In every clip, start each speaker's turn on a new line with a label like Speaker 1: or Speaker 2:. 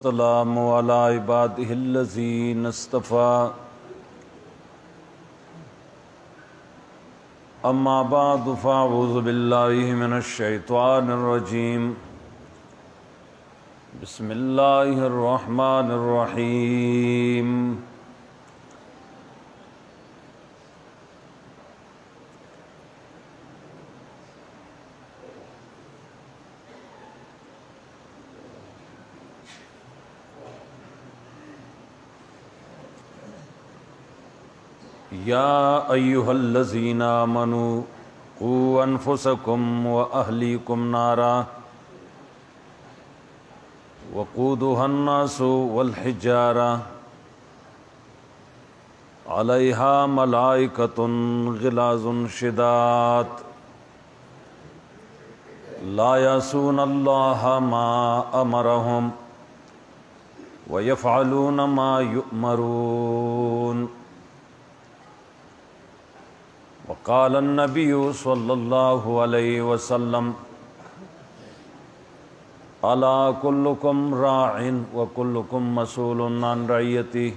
Speaker 1: السلام على عباده الذين اصطفى أما بعد فأعوذ بالله من الشيطان الرجيم بسم الله الرحمن الرحيم يا أيها الذين آمنوا قوا أنفسكم وأهليكم نارا وقودها الناس والحجارة عليها ملائكة غلاظ شداد لا يعصون الله ما أمرهم ويفعلون ما يؤمرون وقال النبي صلى الله عليه وسلم ألا كلكم راع وكلكم مسؤول عن رعيته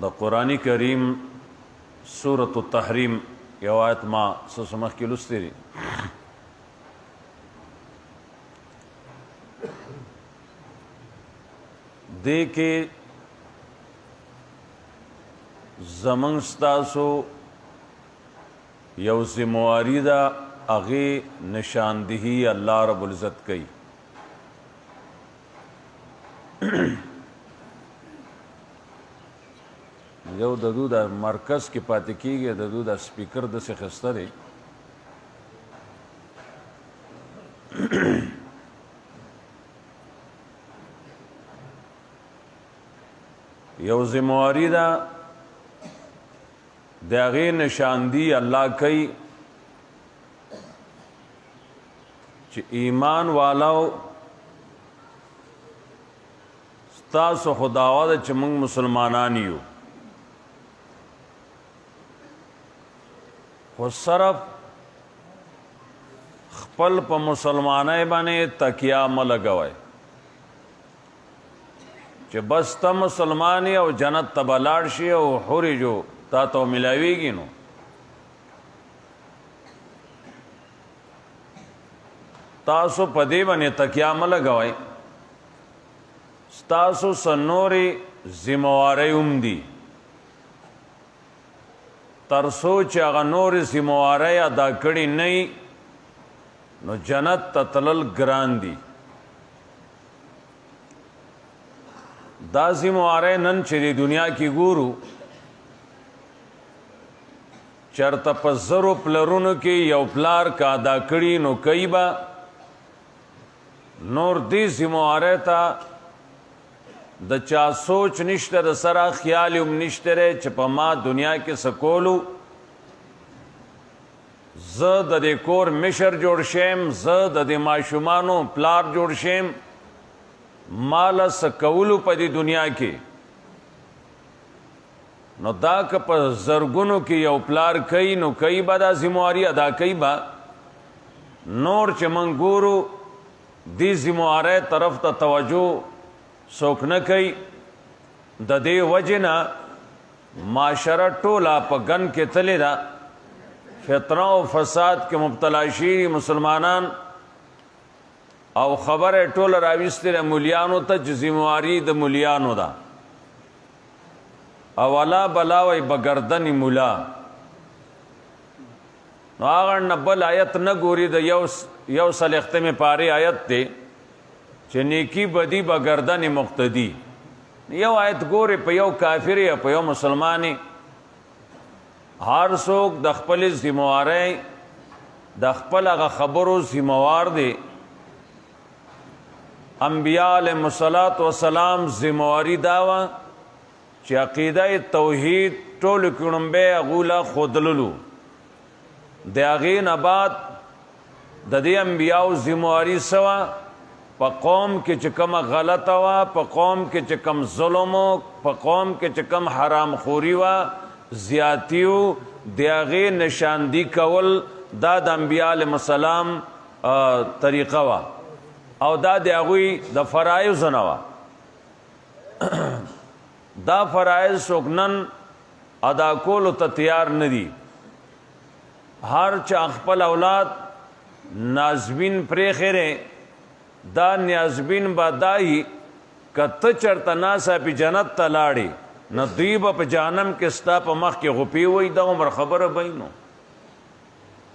Speaker 1: دا قرآن کریم سورة التحریم یو آیت ما سسمخ کی لستی دی دے کے زمن ستاسو یو ذمواری دا اغی نشاندہی اللہ رب العزت کئی یو ددو دا مرکز کی پاتی کی گئے ددو دا سپیکر دا سے خستہ دے یو ذمواری دا داغی نشاندی اللہ کئی چی ایمان والاو ستاسو خداوا دا چی منگ مسلمانانیو خود صرف خپل پا مسلمانای بانے تکیا ملگوائے چې بس تا مسلمانی او جنت تا بلاړ شي او حوری جو تا تو ملاویږي نو تاسو په دې باندې تکیا مه لګوئ ستاسو څه ذمواری هم دي تر څو چې هغه نورې ذمواری ادا کړي نه نو جنت ته تلل ګران دي دا ذمواری نن چې د دنیا کې ګورو چرته په زرو پلرونو کې یو پلار کا ادا کړي نو کوي به نور دې ذمواری ته د چا سوچ نشته د سره خیال هم نشته دی چې په ما دنیا کې څه کولو زه د دې کور مشر جوړ شیم زه د دې ماشومانو پلار جوړ شیم مالا سکولو پا دی دنیا کی نو دا که پا زرگونو کی یو پلار کئی نو کئی با دا ذمواری ادا کئی با نور چه من گورو دی ذمواری طرف تا توجہ سوک نکئی دا دی وجنا معاشرہ ٹولا پا گن کے تلی دا فتنہ و فساد کے مبتلا شیری مسلمانان او خبر ټول راویستی د مولیانو ته چې ذمواری د مولیانو ده اولا بلاوی بگردن مولا نو هغه نه بل آیت نه ګوري د یو سلختمې پاری آیت دی چې نیکی بدی بگردن مقتدی یو آیت ګوري په یو کافر یا په یو مسلمانی هر څوک د خپل ذمواری د خپل هغه خبرو ذموار دی انبیاء علیہ الصلوۃ والسلام ذمواری داوا چې عقیده توحید ټول کړمبه غولا خودللو د هغې نه بعد د دې انبیاء ذمواری سوا په قوم کې چې کوم غلطه وا، په قوم کې چې کوم ظلم و، په قوم کې چې کوم حرام خوري وا، زیاتیو د هغې نشاندي کول دا د انبیا علیهم السلام طریقه وه او دا د هغوی د فرایضو نه وه. دا فرایض څوک نن ادا کولو ته تیار نه دي. هر چا خپل اولاد نازبین پرېښی دی، دا نیازبین به دایي که ته چېرته ناسه پې جنت ته لاړې نو دوی به په جهنم کې ستا په مخ کې غوپې وایي. دا عمر خبره به نو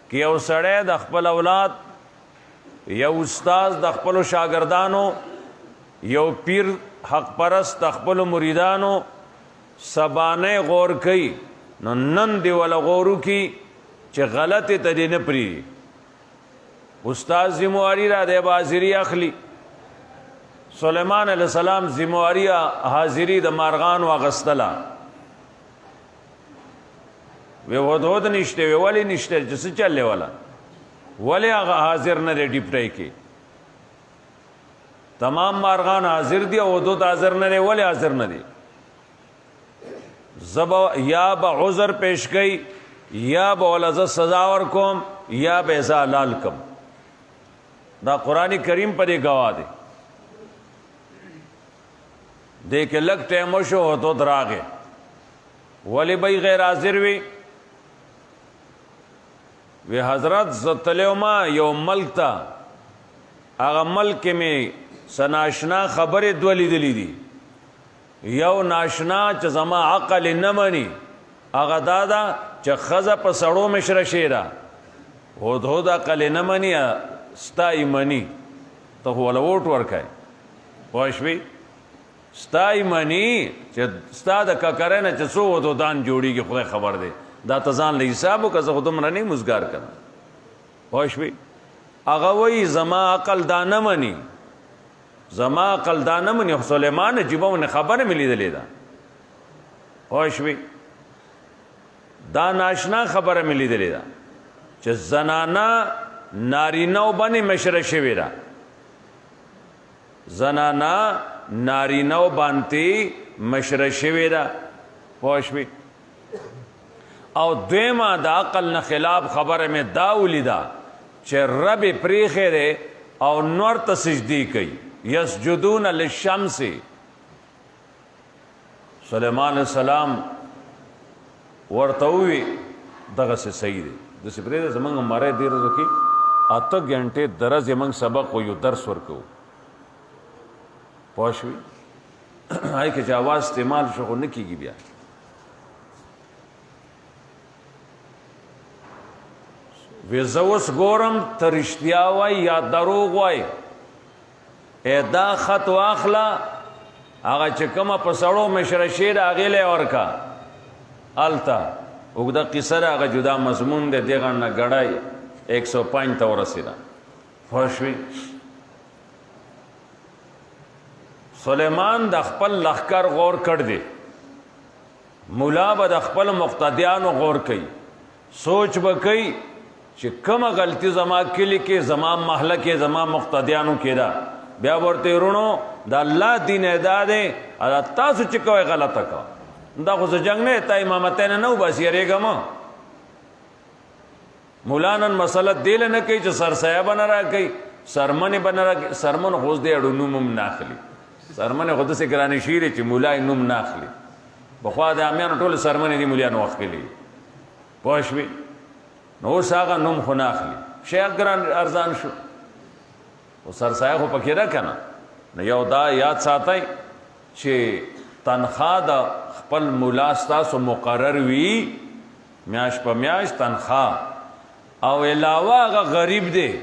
Speaker 1: که یو سړی د خپل اولاد، یو استاز د خپلو شاګردانو، یو پیر حق پرست د خپلو مریدانو سبانه غور کوي نو نن دی ولا غورو کی چې غلطې ته دې نه پرېږدي. استاد ذمواري را دی به حاضري اخلي. سلیمان علیه السلام ذمواري حاضري د مارغانو اخیستله. وی هدهد نشته. وی ولې نشته؟ چې څه چل دی والا ولې هغه حاضر نه دی ډیپټی کې؟ تمام مارغان حاضر دی او هدهد حاضر نه دی. ولې حاضر نه دی؟ یا به عذر پیش کئی، یا به ولزه سزا ورکوم، یا به زه حلال کم. دا قرآن کریم په دې گواه دی. دې کې لږ ټایم وشو هدهد راغی. ولې به غیر حاضر وي؟ وی حضرت زه تللی وم یو ملک ته، هغه ملک کې مې څه ناشنا خبرې دوه لیدلي دي. یو ناشنا چې زما عقل نه مني هغه دا ده چې ښځه په سړو مشره شوې ده. هدهد عقل نه مني، ستا یې مني. ته خو وله ووټ ورکوې، پوه شوې؟ ستا یې مني چې ستا د ککرۍ نه چې څو هدهدان جوړېږي خدای خبر دی. دا ته ځان له حساب وکړه، زه خو دومره نه مزګار کړم. پوه شوې؟ هغه وایي زما عقل دا نه مني، زما عقل دا نه مني. سلیمان عجیبه ونه خبره مې لیدلې ده. پوه شوې؟ دا ناشنا خبره مې لیدلې ده چې زنانه نارینهو باندې مشره شوې ده. زنانه نارینهو باندې مشره شوې ده. پوه شوې؟ او دویمه د عقل نه خلاف خبره مې دا ولیده چې رب یې پرېښی دی او نور ته سجدې کوي. یسجدون للشمس. سلیمان علیہ السلام ورته ووی دغسې صحیح دی. داسې پرېږده زموږ مری دې ورځو کې 8 غنټې د ورځې موږ سبق ویو، درس ورکوو. پوه شوې؟ هغې کې چې اواز استعمال شو خو نه کېږي بیا. وی زه اوس ګورم ته رښتیا وایي یا دروغ وایي. دا خط واخله، هغه چې کومه په سړو مشره شوې ده هغې له یې ورکه. هلته اوږده قصه ده، هغه جدا مضمون دی. دغه نه ګړی 105 ته ورسېده. پوه شوې؟ سلیمان د خپل لښکر غور کړ دی. مولا به د خپل مقتدیانو غور کوي، سوچ به کوي چې کومه غلطي زما کلي کې، زما محله کې، زما مقتدیانو کې ده. بیا ورته ورونو د الله دین دا دی، تاسو چې کوئ غلطه کوه. دا خو زه جنګ نه تا امامتین نه وباسي، یارېږم. مولا نن مسله دې له نه کوي چې سرسایه به نه راکوي، سرمنې به نه راکوي. سرمن خو اوس دی اړو نوم هم نه اخلي. سرمنې خو داسې ګرانې شوي دی چې مولا یې نوم نه اخلي. پخوا د عامیانو ټولې سرمنې دي مولیانو اخلي. پوه شوې؟ نو اوس هغه نوم خو نه اخلي. شی ګران ارزان شو. او سرسایه خو پکې ده که نه؟ نو یو دا یاد ساتئ چې تنخوا د خپل مولا ستاسو مقرر وي، میاشت په میاشت تنخوا، او علاوه هغه غریب دی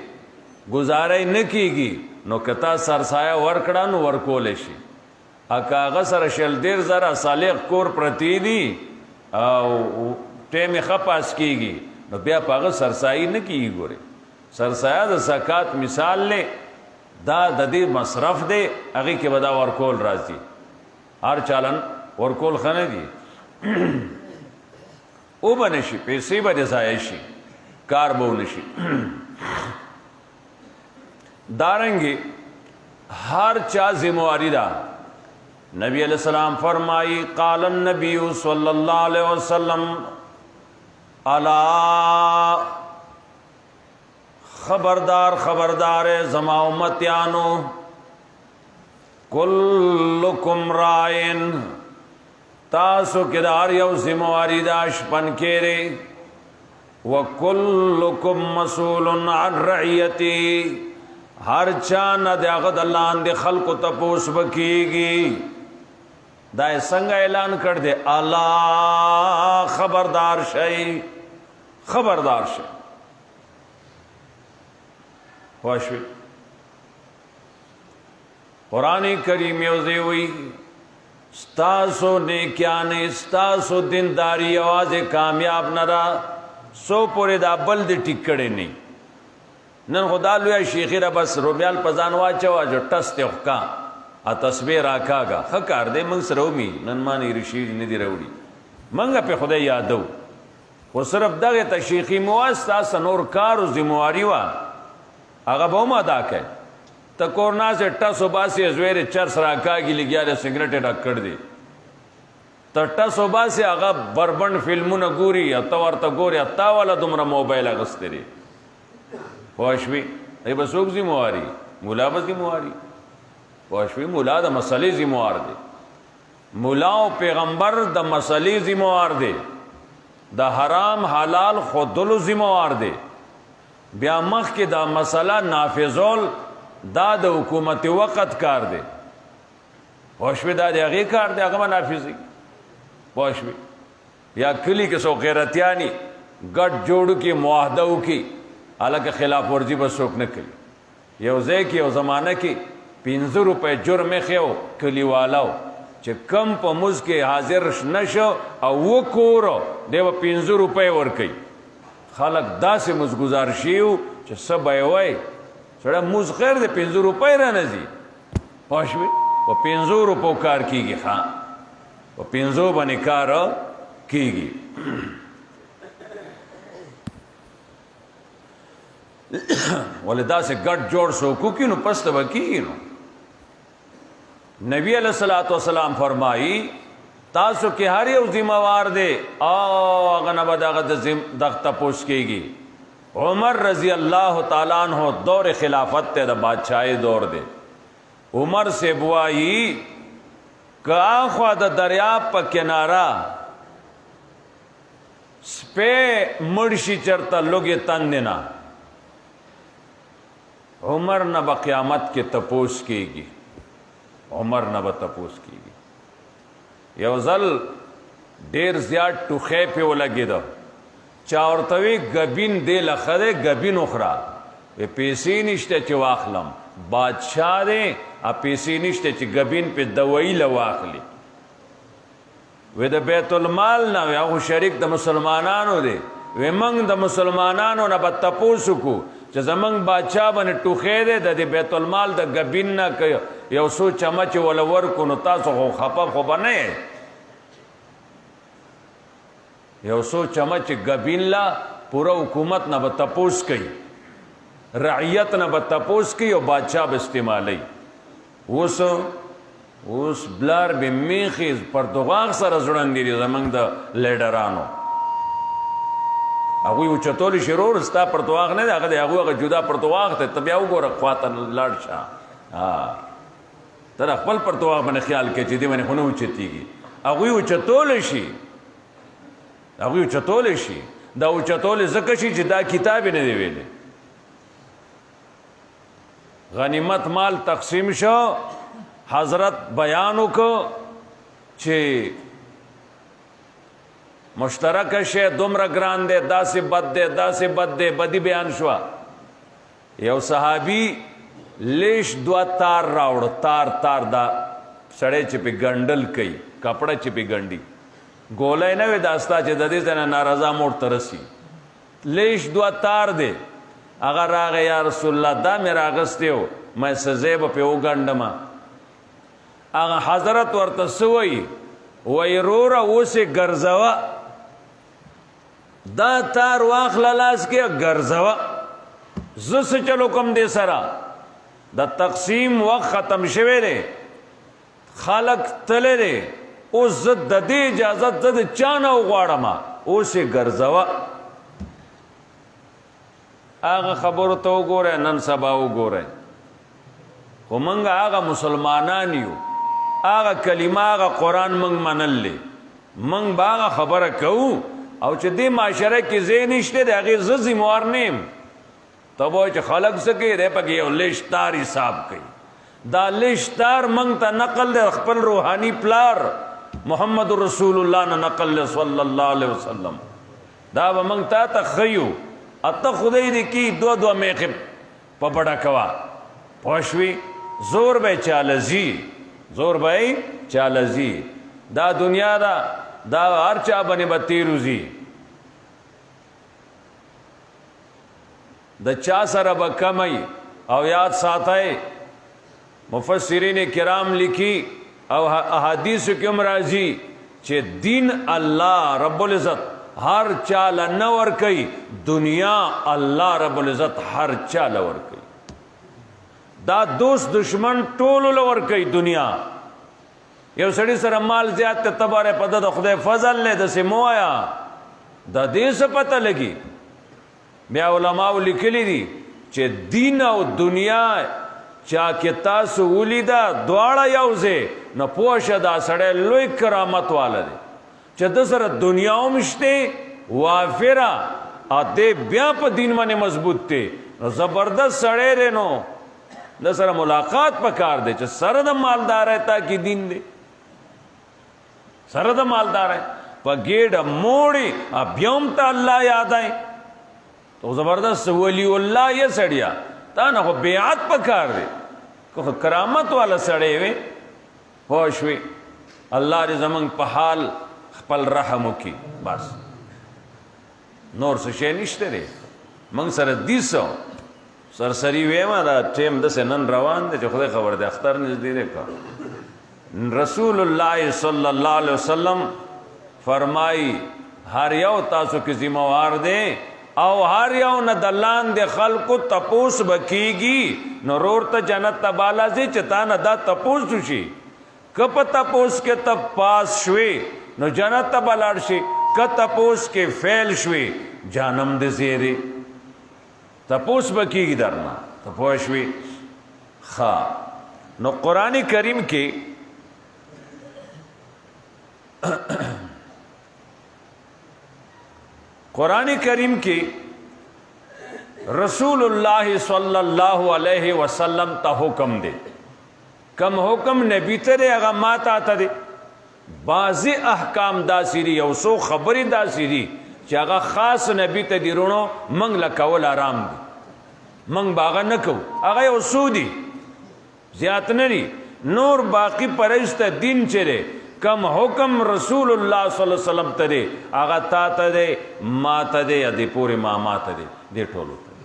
Speaker 1: گزاره نه کیږي، نو که تا سرسایه ورکړه نو ورکولی شي. که هغه سره 1.5 صالح کور پرتی دي او ټیم یې ښه پاس کیږي، نو بیا په هغه سرسایي نه کیږي. ګورې سرسایه د زکات مثال دی، دا د دې مصرف دی، هغې کې به دا ورکول راځي. هر چالن ورکول ښه نه دي. او به نه شي، پیسې به دې ضایع شي، کار به ونه شي. دارنګې هر چا ذمواري ده نبی علیہ السلام فرمائی قال النبی صلی اللہ علیہ وسلم الا خبردار خبردار زما امتیانو کلکم رائن تاسو کدار یو ذمواری داش پن کیرے وکلکم مسئول عن رعیتی ہر چان دیاغد اللہ اندے خلق تپوس بکیگی دائے سنگا اعلان کر دے اللہ خبردار شئی خبردار شئی خوشوی قرآن کریم یوزے ہوئی ستاسو نیکیانے ستاسو دینداری آواز کامیاب نرا سو پورے دا بل دی ٹکڑے نہیں نن خدا لویا شیخی را بس رومیال پزان واچوا جو ٹس تے اخکا ا تسبیح راکا گا خکار دے منگ سرومی نن مانی رشید ندی روڑی منگا پہ خدا یادو وہ صرف دغه تا شیخی مواستا سنور کارو زمواری وا اگا بوم ادا کہ تا کورنا سے ٹس و باسی ازویر چرس راکا گی لگیا دے سگریٹ رکڑ دی تا ٹس و باسی اگا بربند فلمون گوری اتوار تا گوری اتاوالا دمرا موبائل اگستے دی پوشوی ای بسوک زمواری مولا بس زمواری پوشوی مولا دا مسئلے زموار دے مولا و پیغمبر دا مسئلے زموار دے دا حرام حلال خودلو زموار دے بیا مخ کی دا مسئلہ نافذول دا دا حکومت وقت کار دے پوشوی دا دے اغی کار دے اگما نافذی پوشوی یا کلی کسو غیرتیانی گٹ جوڑو کی معاہدو کی حالانکہ خلاف ورزی بس سوک نکلی یو زے کی یو زمانہ کی 50 روپے جرم خیو کلی والاو چه کم پا مز کے حاضر نشو او وہ کورو دے و 50 روپے ورکی خلق دا سے مز گزار شیو چه سب ایوائی سڑا مز خیر دے 50 روپے رہنا زی پاشوی و 50 روپو کار کی گی خان و 50 بنی کار کی گی ولی دا سے گٹ جوڑ سوکو کی نو پست بکی نو نبی علیہ السلام فرمائی تاسو کی ہر یو ذمہ وار دے آغا نبا دغتا پوش کی گی عمر رضی اللہ تعالیٰ عنہ دور خلافت تے دا بادشاہی دور دے عمر سے بوائی کہ آخوا دا دریاب پا کنارا سپے مرشی چرتا لوگی تن دینا عمر نہ با قیامت کے تپوس کی گی عمر نہ با تپوس کی گی یو ځل ډیر زیات ټوخی پې ولګېده چا ورته وی ګبین دی لخه دی ګبین وخوره وی پیسې نشته چې واخلم بادشاه دی ا پیسې نشته چې ګبین پې دوایي له واخلي وی د بیت المال نه وی هغه شریک د مسلمانانو دی وی موږ د مسلمانانو نه به تپوس وکړو چې زمونږ بادشاه باندې ټوخی دی د بیت المال د ګبین نه که یو څو چمچ وله ورکو نو تاسو خو خفه خو به نه یې یو څو چمچ ګبین لا پورا حکومت نه به تپوس کوي رعیت نه به تپوس کوي او بادشاه به استعمالی اوس بلار به میخیز پرتغاغ سره ځوړندې دي زمونږ د لیډرانو هغوی اوچتولی شرور ستا پرتواغ نه دی هغه د هغوی جدا پرتواغ ته ته بیا وګوره خواته لاړ شه ته خپل پرتواغ باندې خیال کوې چې دې باندې خو نه اوچتېږي هغوی اوچتولی شي هغوی اوچتولی شي دا اوچتولی ځکه شي چې دا کتاب یې نه دی ویلی غنیمت مال تقسیم شو حضرت بیان وکړو چې مشترک شی دومره ګران دی داسې بد دی داسې بد دی بدی بیان شوه یو صحابي لیش دوه تار راوړه تار دا سړی چې پې ګنډل کوي کپړه چې پې ګنډي ګولی نه وي دا ستا چې د دې ځای نه نارضا موړ ته رسي لیش دوه تار دی هغه راغی یا رسول الله دا مې راغستی و ما څه ځای به پې وګنډمه هغه حضرت ورته څه وایي وایي روره اوس یې ګرځوه دا تار واخله لاس کې ګرځوه زه څه چلو کوم دې سره د تقسیم وخت ختم شوی دی خلق تللی دی، اوس زه د دې اجازت زه د چا نه وغواړم، اوس یې ګرځوه. هغه خبرو ته وګورئ، نن سبا وګورئ. خو موږ هغه مسلمانان یو، هغه کلمه هغه قرآن موږ منلی، موږ به هغه خبره کوو. او چې دې معاشره کې ځای نشته د هغې زه ذموار نه یم. ته به وایې چې خلک څه کوي، دی پکې یو لشتار حساب کوي. دا لشتار موږ ته نقل دی خپل روحاني پلار محمد رسول الله نه نقل دی صلی الله علیه وسلم. دا به موږ تا ته ښیو. اته خدای دې کی دو میخې په بډه کوه، پوه شوې؟ زور به یې چاله ځي، زور به یې چاله ځي. دا دنیا ده، دا هر چا باندې به تېر وځي. د چا سره به کمی. او یاد ساتئ مفسرین کرام لیکي او احادیثو کې هم راځي چې دین الله رب العزت ہر چال نہ ورکی، دنیا اللہ رب العزت ہر چال ورکی. دا دوست دشمن ټولو لورکی دنیا. یو سړی سره مال زیات ته تباره په د خدای فضل نه د سمو آیا د دې څه پته لګي. بیا علماء لیکلي دي چې دین او دنیا چا کې تاسو ولیدا دواړه یو ځای نه پوښه دا سړی لوی کرامت والا دی چې د سره دنیا هم شته وافره ا دې بیا په دین باندې مضبوط دی. زبردست سړی دی، نو د سره ملاقات پکار دی چې سره د مالدار ہے تاکي دین دی، سره د مالدار ہے په ګېډه موړي بیام ته الله یاد آئے تو زبردست ولی اللہ یہ سڑیا تا نہ خو بیعت پکار دی کو کرامت والا سڑے وے پوښوي. الله دې زمونږ په حال خپل رحم وکړي. بس نور څه شی نشته دی. موږ سره دیسو سرسری ویما دا ټیم داسې نن روان دی چې خدای خبر دی اختر نږدې دی کا. رسول الله صلی الله علیه وسلم فرمائی هر یو تاسو کې ذمہوار دی او هر یو نه د لاندې خلکو تپوس بکیږي. نو رور ته جنت ته بالا ځي چې تا نه دا تپوس وشي. که په تپوس کې ته پاس شوې نو جنت ته به لاړ شي، که تپوس کې فیل شوې جهنم دې زیری. تپوس بکیږي درنه، ته پوه شوې. ښه نو قرآن کریم کې قرآن کریم کی رسول اللہ صلی اللہ علیہ وسلم تا حکم دے. کم حکم نبی ترے اگا مات آتا دے. بعضی احکام دا سیری یو سو خبری دا سیری چی اگا خاص نبی تا دی رونو منگ لکول آرام دی، منگ باغا نکو اگا یو سو دی زیادت نری. نور باقی پرشت دین چرے کم حکم رسول اللہ صلی اللہ علیہ وسلم تدے آغا تا تدے ما تدے یا دے پوری ماما تدے دے ٹولو تدے.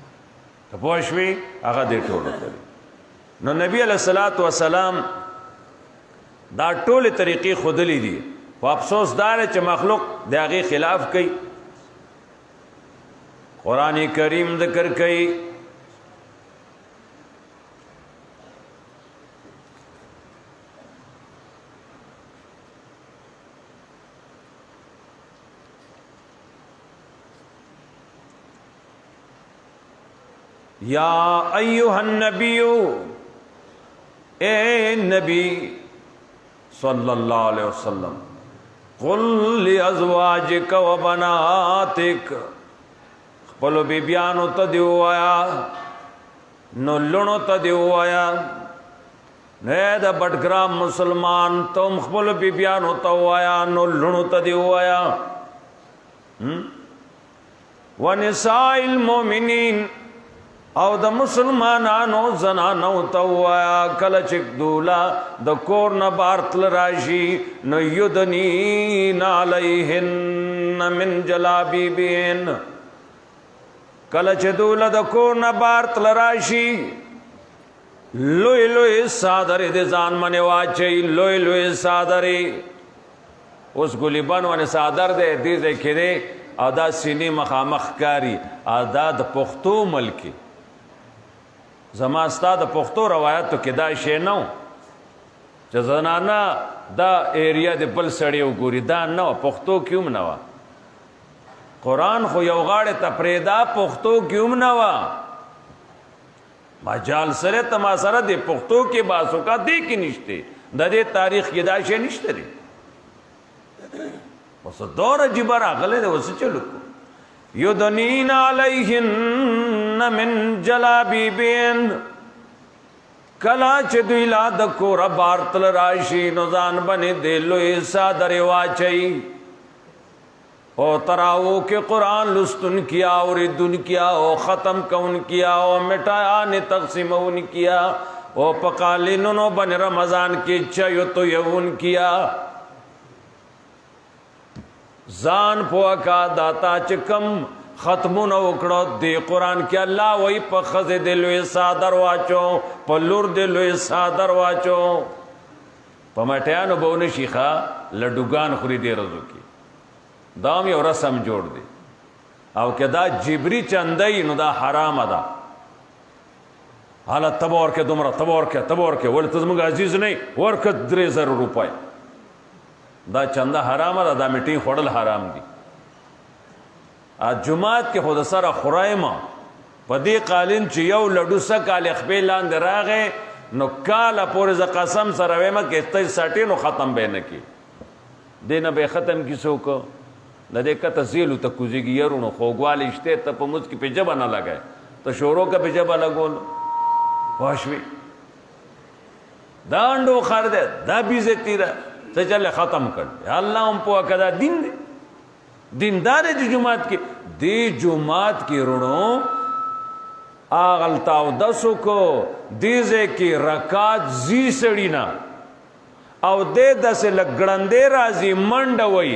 Speaker 1: تو پوشوی آغا دے ٹولو تدے. نو نبی علیہ السلام دا ټول طریقی خودلی دی. و افسوس دار ہے چھ مخلوق دے آغی خلاف کئی. قرآن کریم ذکر کئی یا ایوہ النبی، اے نبی صلی اللہ علیہ وسلم، قل لازواجک و بناتک، خپلو بی بیانو تا دیو آیا نو لونو تا دیو آیا. اے دا بٹگرام مسلمان تم خپلو بی بیانو تا آیا نو لونو تا دیو آیا. ونساء المومنین او د مسلمانانو زنانو ته ووایا کله چې دولا د کور نه بار تل راشي نو یدنین علیهن من جلابیبهن. کله چې دولا د کور نه بار تل راشي لوی لوی صادرې د ځان باندې واچوي، لوی لوی صادرې. اوس ګلیبان باندې صادر دی دې ځای کې دی او دا سینې مخامخ کاري او دا د پښتو ملکي. زما ستا د پښتو روایتو کې دا شی نو چې زنانه دا ایریا د بل سړی وګوري، دا نه وه، پښتو کې هم نه وه. قرآن خو یو غاړې ته پرېږده، پښتو کې هم نه وه. مجال سره ته ما سره د پښتو کې باسوکا دی کې نشته، د دې تاریخ کې دا شی نشته دی. اوس دور عجیبه راغلی دی، اوس چلو کو یدنین علیهن من جلابیبین. کلا چې دوی لا د کوره بار تل راشي نو ځان باندې د لوی څادرې واچوي. او تراو کې قرآن لستن کیا، اوریدن کیا، او ختم کون کیا، او مٹایان تقسیمون کیا، او پقالینونو بن رمضان کې چایو تو یون کیا. ځان پوکا داتا چکم ختمون وکړو دی قرآن کې الله وای په خزه د لوی صادر واچو، په لور د لوی صادر واچو. په مټیانو بونه شيخه لډوګان خوري دی رزو کې دام یو رسم جوړ دی. او که دا جبری چندای نو دا حرام ده. حالا تبور کې دومره تبور کې ولته زموږ عزیز نه ورکه 3000 روپۍ دا چنده حرام ده، دا میټین خوړل حرام دي. جمعات کې خود سره خورایما په دې قالین چې یو لډو سکال خپل لاندې راغې نو کاله پورې ز قسم سره وېما کې ته سټې نو ختم به نه کی دینه به ختم کی څوک نه دې کته زیلو ته کوزيږي يرونو خوګوالې شته ته په موږ کې په جبه نه لګای ته شورو کا په جبه لګول واښوي داندو خر دې دا بیزه تیرا ته چل ختم کړ الله هم په کدا دین دی دیندار دی جماعت کې دی جماعت کې رونو آغلتاو دسو کو دیزه کې رکات زی سړینا او دې دسه لګړندې راځي منډه وای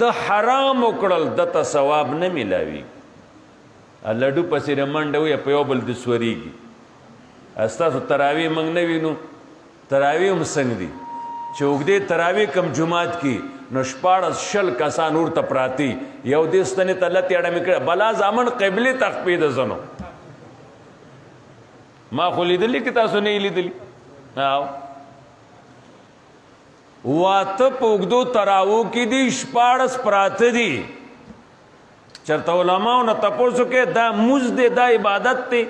Speaker 1: د حرام وکړل دته ثواب نه ملاوي. لډو پسې منډه وای په یو بل د سوريږي. استاسو تراوی منګ نه وینو تراوی هم څنګه دي چې وګدې تراوی کم جماعت کې نو شپاړس شل کسان ورته پراتی یو دې ستنې ته لته اړه میکړه بلا زامن قبله تخفید زنو ما خو لیدلی کې تاسو نه لیدلی. او واته پوګدو تراو کې دي شپاړس پراته دي چرته علماء نه تاسو کې دا مز دې دا عبادت ته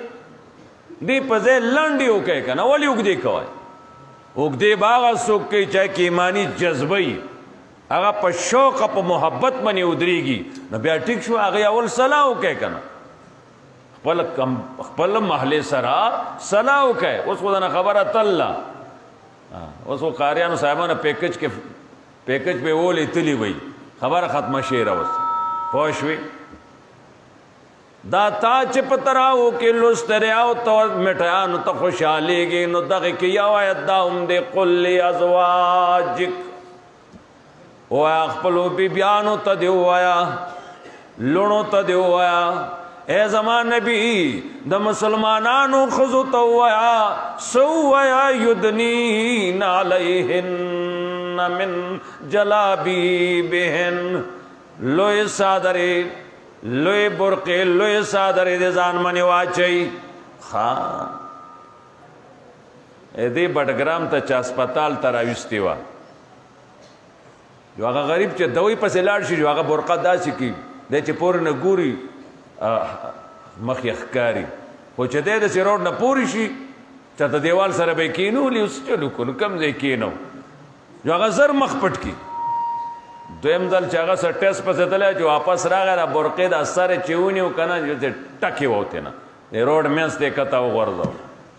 Speaker 1: دی پځه لنډي وکي کنه ولي وګدي کوي وګدي باغ سوک کې چا کې ایمانی جذبه هغه په شوق په محبت باندې ودرېږي نو بیا ټیک شو هغه اول صلاح وکي کنه خپل محله سره صلاح وکي اوس خدانه خبره تعالی اوس قاریانو صاحبانو پیکج په ولې تلی وای خبره ختمه شي راوس پوښوي دا تا چې پتراو کې لستریاو تو مټیانو ته خوشاليږي نو دغه کې یو آیت دا هم دې قل ازواجک او خپل بیانو ته دی وایا لونو ته دی وایا اے زمان نبی د مسلمانانو خذو تو وایا سو وایا یدنین علیہن من جلابیبہن لوی صادری لوی برقی لوی صادری دې ځان منی واچي خان دې بټګرام ته چا هسپتال ته راوستي وا جو هغه غریب چې دوی پسې لاړ شي جو هغه برقه داسې کی د چې پور نه ګوري مخ یخکاری خو چې د سروډ نه پوری شي چاته دیوال سره به کینو لیوس چلو کو کم ځای کینو جو هغه زر مخ پټ کی دویم ځل چې هغه سر ټیسټ پسې تللی چې واپس راغی را برقې د اثر چېونیو که نه ټکې ووتې نه د روډ منځ ته یې کته وغورځو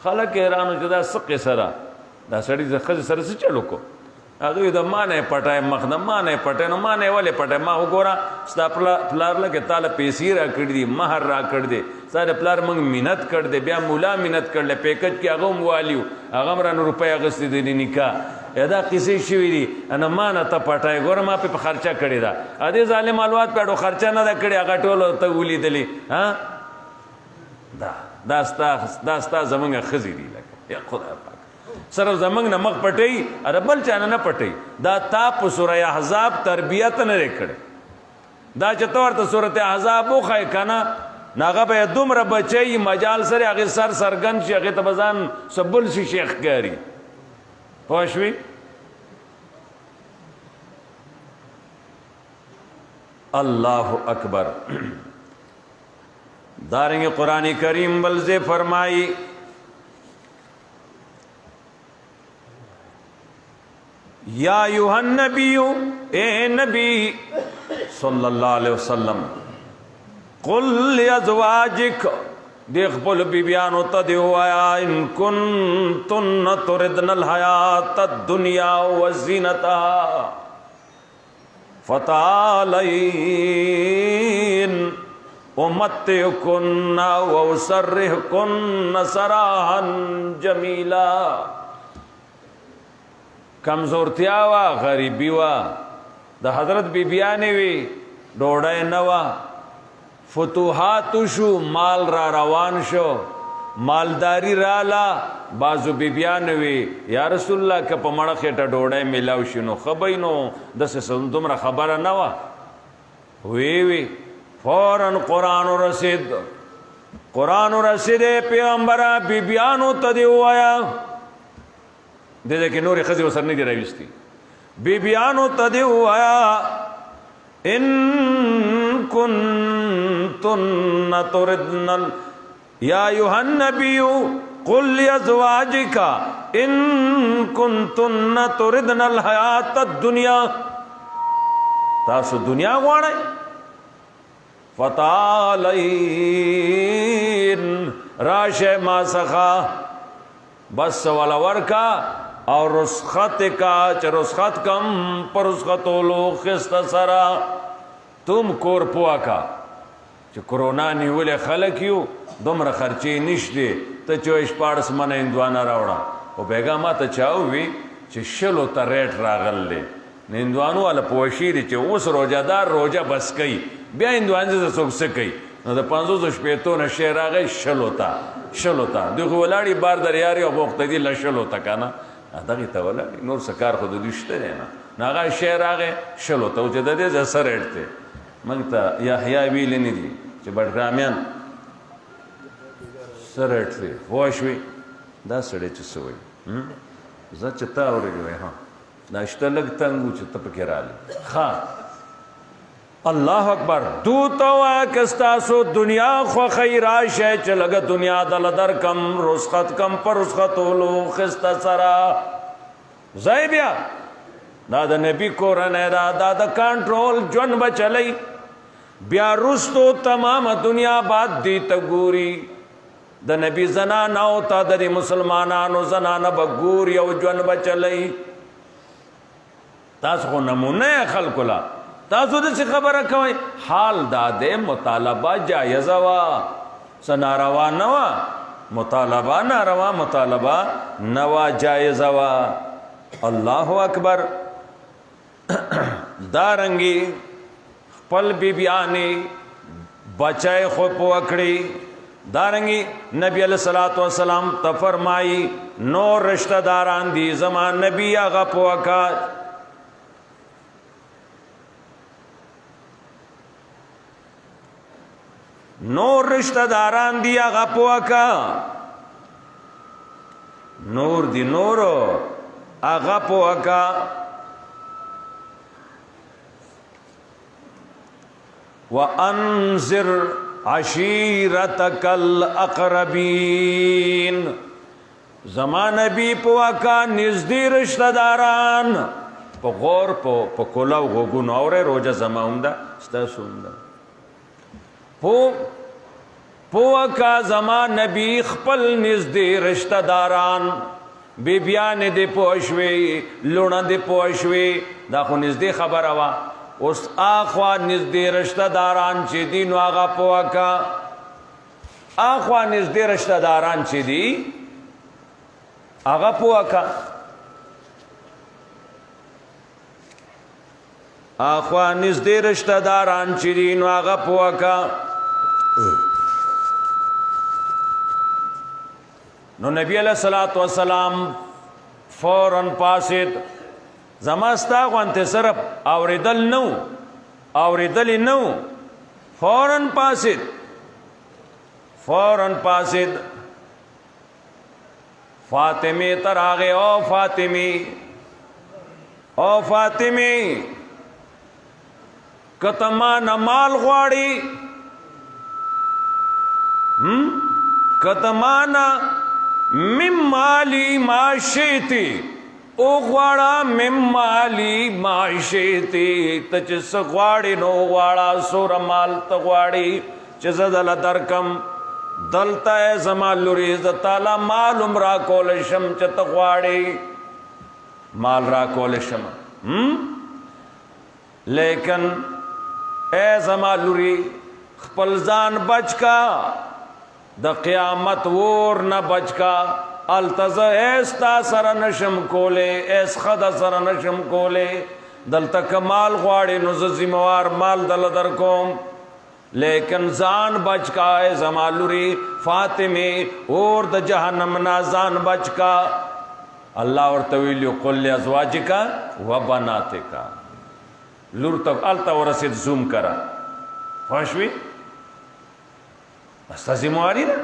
Speaker 1: خلک حیرانو چې دا څه قصه ده دا سړي د ښځې سره څه چل وکړو هغوی د ما نه یې پټی مخ نه ما نه یې پټی نو ما نه یې ولې پټی ما وګوره ستا پلار لکه تا له پیسې را کړي دي مهر را کړ دی ستا د پلار موږ منت کړ دی بیا مولا منت کړلی پیکج کې هغه هم والیو هغه هم رانه روپۍ اخیستې دی د نکاح دا قصې شوي دي نه ما نه ته پټای ګوره ما په خرچه کړې ده ادې ظالم الوات پیډو خرچه نه ده کړې هغه ټول ته ولیدلې ها دا ستا زمونږ ښځې دي لکه یا خدای پاک صرف زمونږ نه مخ پټوي اره بل چا نه پټوي دا تا په سوره احزاب تربیت نه دی کړی دا چې ته ورته سورت احزاب وښایې که نه نو هغه به یې دومره بچی مجال سره هغې سر سرګن شي هغې ته به ځان څه بل شي شیخ ښکاري پوه شوې اللہ اکبر. دارنگے قرآن کریم بلزے فرمائی یا ایھا النبی، اے نبی صلی اللہ علیہ وسلم، قل لازواجک، دیکھ بول بیبیانو تا دیو آیا، ان کنتن تردن الحیات الدنیا وزینتها فتعالین امتعکن واسرحکن سراحا جمیلا. کمزورتیا وا، غریبی وا، د حضرت بیبیانې وی، ډوډۍ نه وا، فتوحات شو، مال را روان شو، مالداری رالا، بعضو بیبیان وی یا رسول الله که په مړه خېټه ډوډۍ میلاو شي نو ښه به نو داسې دومره خبره نه وه. وی فوراً قرآن رسید، قرآن رسید پیغمبره بیبیانو ته دې ووایه، دې کې نورې ښځې ورسره نه دي راویستي، بیبیانو ته دې ووایه ان کنتن تردن یا ایھا النبی قل لازواجک ان کنتن تردن الحیات الدنیا، تاسو دنیا غواړئ، فتعالین راشه ما څخه، بس والا ورکا اور رسخت کا، چه رسخت کم پر رسختولو خست سرا، تم کور پوا کا چه کرونا نیولے خلق یو دومره خرچی نشتی، تا چوش پاڑس من اندوانا راوڑا. و بیگا ما تا چاوی چه شلو تا ریٹ راغل لے، اندوانو والا پوشیری چه اوس روجہ دار روجہ بس کئی، بیا اندوانزی تا سوک سکی، نو دا 500 شپیتون شیر آگئی شلو تا دیخو ولاړی بار در یاری و مقتدی لشلو تا کانا داغی تا ولاړی نور سکار خود دوشته دینا ناغا شیر آگئی شلو تا وچه دا دیز اثر ایٹتے منگتا یحیاء ویلی ندی چه بڑگرامیان سر ایٹتے خوشوی دا سڑے چه سوئی زا چه تا ورگوی ہاں ناشتا لگ تنگو چه تپکی رالی خواہ اللہ اکبر. تو تو کستاسو دنیا خو خیراش ہے، چلگ دنیا دل در کم رسخت کم پر رسختولو خست سرا زائبیا دادا نبی کورن ہے، دادا کنٹرول جون بچلی بیا رستو تمام دنیا باد دی تگوری دا نبی زناناو تا دا دی مسلمانانو زنانا بگوری او جون بچلی. تاس خو نمونه خلقلا تاسو د څه خبره کوي، حال دا دې مطالبه جایزه وا، سناروا نه وا، مطالبه ناروا، مطالبه نه وا، جایزه وا. الله اکبر. دارنګي خپل بیبیانې بچای خو پوکړي، دارنګي نبی علیہ الصلوۃ والسلام ته فرمایي نور رشتہ داران دي زمان نبی هغه پوکا، نور رشتہ داران دی آغا پوکا، نور دی نورو آغا پوکا. وَأَنذِرْ عَشِيرَتَكَ الْأَقْرَبِينَ، زمان نبی پوکا نزدی رشتہ داران پا غور پا کلاو غوگو نورے روجہ زمان ہوندا ستا سوندا پوکا زمان نبی خپل نزدی رشتہ داران بیبیان دی پوشوی لونا دی پوشوی دا خو نزدی خبر آوا، اس آخوا نزدی رشتہ داران چی دی نو آغا پوکا، آخوا نزدی رشتہ داران چی دی آغا پوکا، آخوا نزدی رشتہ داران چی دی نو آغا پوکا. نو نبی علیہ الصلوۃ والسلام فوراً پاسید، زماستا غوانتے صرف اوریدل نو فوراً پاسید فاطمی تر آگے، او فاطمی کتمانا مال غواړي کتمانا مم مالی معاشیتی او غواړه مم مالی معاشیتی ته چې څه غواړې نو غواړه سوره مال ته غواړي چې زه دله درکم دلته زما لورې زه تاله مال هم را کولی شم چې ته غواړې مال را کولی شم لیکن اے زما لورې خپل ځان بچ کا د قیامت ور نه بچ کا التزه ایستا سره نشم کولی ایس خدا سره نشم کولی دلته کمال غواړي نو زه ذمہوار مال دل در کوم لیکن ځان بچ کا اے زما لورې فاطمه اور د جهنم نه ځان بچ کا الله ورته ویلو قل لازواجک و بناتک لور ته الته ورسید زوم کرا خوشوي استا ذمہواری ده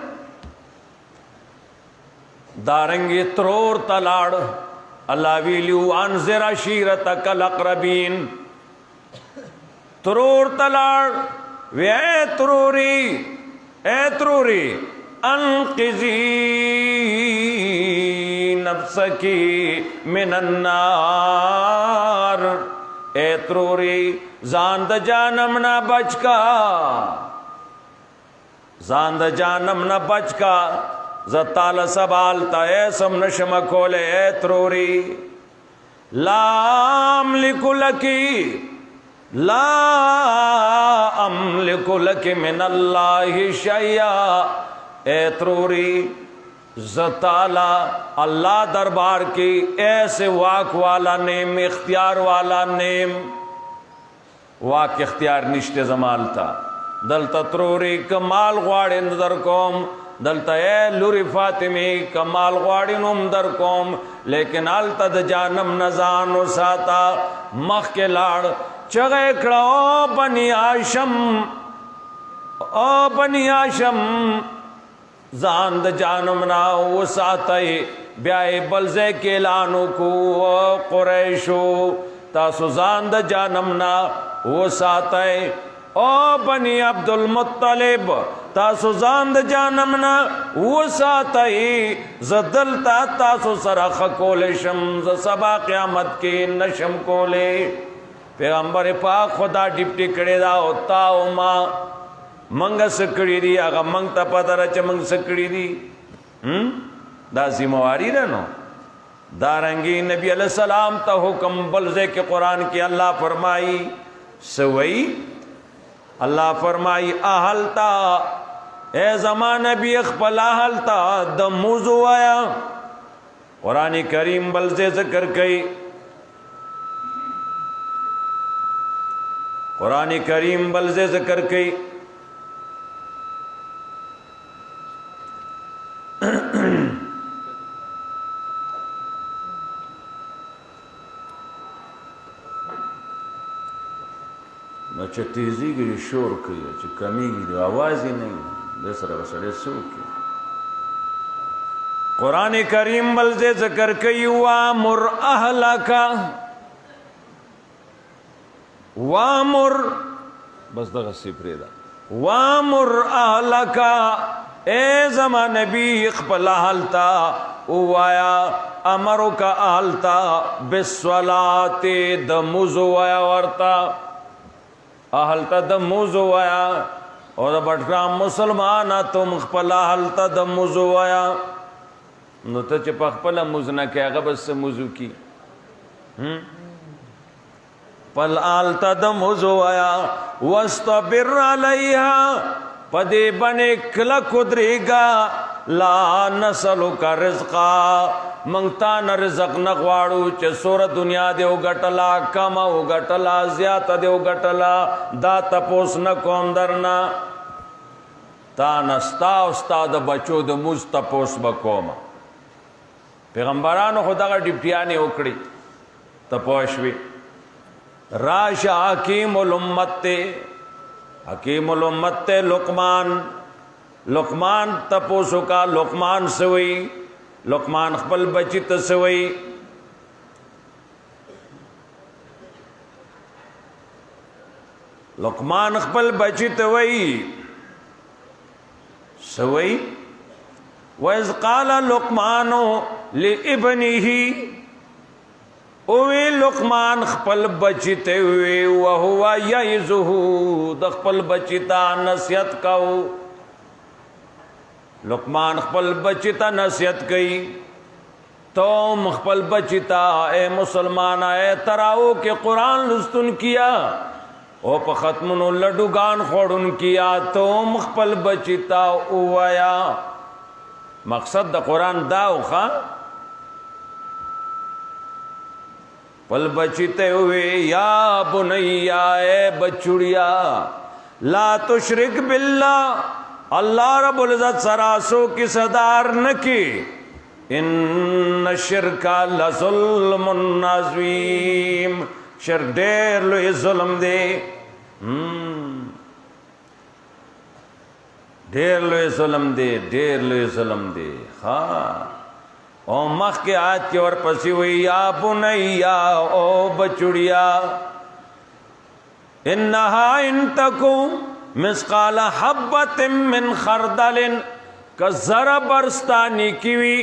Speaker 1: دارنگی ترور تلاڑ اللہ ویلیو انذر عشیرتک الاقربین ترور تلاڑ وی اے تروری انقذی نفسکی من النار اے تروری زان د جانم نہ بچ کا زان د جانم نہ بچ کا زتال سبالتا ایسم نشم کولے اے تروری لا املک لکی من اللہ شیئا اے تروری زتالا اللہ دربار کی ایسے واک والا نیم اختیار والا نیم واک اختیار نشتے زمالتا دلتا تروری کمال غواڑی در کوم دلتا اے لوری فاطمی کمال غواړي نوم در کوم لیکن آلتا د جانم نزانو ساتا مخ کے لاړ چغه کړه او بنی آشم ځان د جانم نا و ساتای بیا بلځه کې اعلان کو قریشو تاسو ځان د جانم نا و ساتای او بنی عبد المطلب تاسو ځان د جانم نا و ساتای زدلتا تاسو سره خکول شم ز سبا قیامت کې نشم کولې پیغمبر پاک خدا ډیپټی کړي دا او تا او ما منګ سکړي دی هغه منګ ته پته را چې منګ سکړي دی دا ذمہواری ده نو دارنګي نبی علیہ السلام ته حکم بلځه کې قران کې الله فرمایي سوئی اللہ فرمائی اہلتا اے زمان نبی اخپل اہلتا د موضوع آیا قرآن کریم بلزے ذکر کئی قرآن کریم بلزے ذکر کئی چې تیزیږي شور کوي چې کمیږي د آواز یې نه د سره وسړی څوک قرآن کریم بلځه ذکر کوي وامر اهلک وامر بس دغه سی پرېدا وامر اهلک اے زمان نبی خپل اهلتا وایا امرک اهلتا بالصلاه د موضوع وایا ورتا اہلتا د موضوع آیا اور بٹکرام مسلمان تم خپل اہلتا د موضوع آیا نو ته چې په خپل موزنه کې هغه بس موضوع کی پل آلتا د موضوع آیا واستبر علیها پدې باندې کله کودريګا لا نسلک رزقا منگتا نرزق نغواړو چې سور دنیا دے وګټلا کم وګټلا زیات دے وګټلا دا تپوس نکوم درنا تا نستا استاد بچو د موز تپوس بکوم پیغمبرانو خدغه ډیپټیانه وکړي تپوشوي راشه حکیم الامت لقمان تپوسو کا لقمان سوئی لقمان خپل بچی تسوئی لقمان خپل بچی ته وی سوی وَإِذْ قَالَ لُقْمَانُ لِابْنِهِ اوی لقمان خپل بچی ته وی وهو یعظه د خپل بچی ته نصیحت کاو لقمان خپل بچی ته نصیحت کئی تو خپل بچی ته اے مسلمان اے تراو کې قرآن لستن کیا او په ختمونو لډوګان خوړون کیا تو خپل بچی ته وایا مقصد د قرآن دا وخا پل بچی ته وی یا بنیا اے بچڑیا لا تشرک باللہ اللہ رب العزت سراسو کی صدار نکی ان الشرک لظلم عظیم شرک ډیر لوی ظلم دی ډیر لوی ظلم دی ډیر لوی ظلم دی او مخ کے آیت کے ورپسی ہوئی یا بنیا او بچڑیا انہا ان تکو مثقال حبت من خردل کا ذرا برستانی کیوی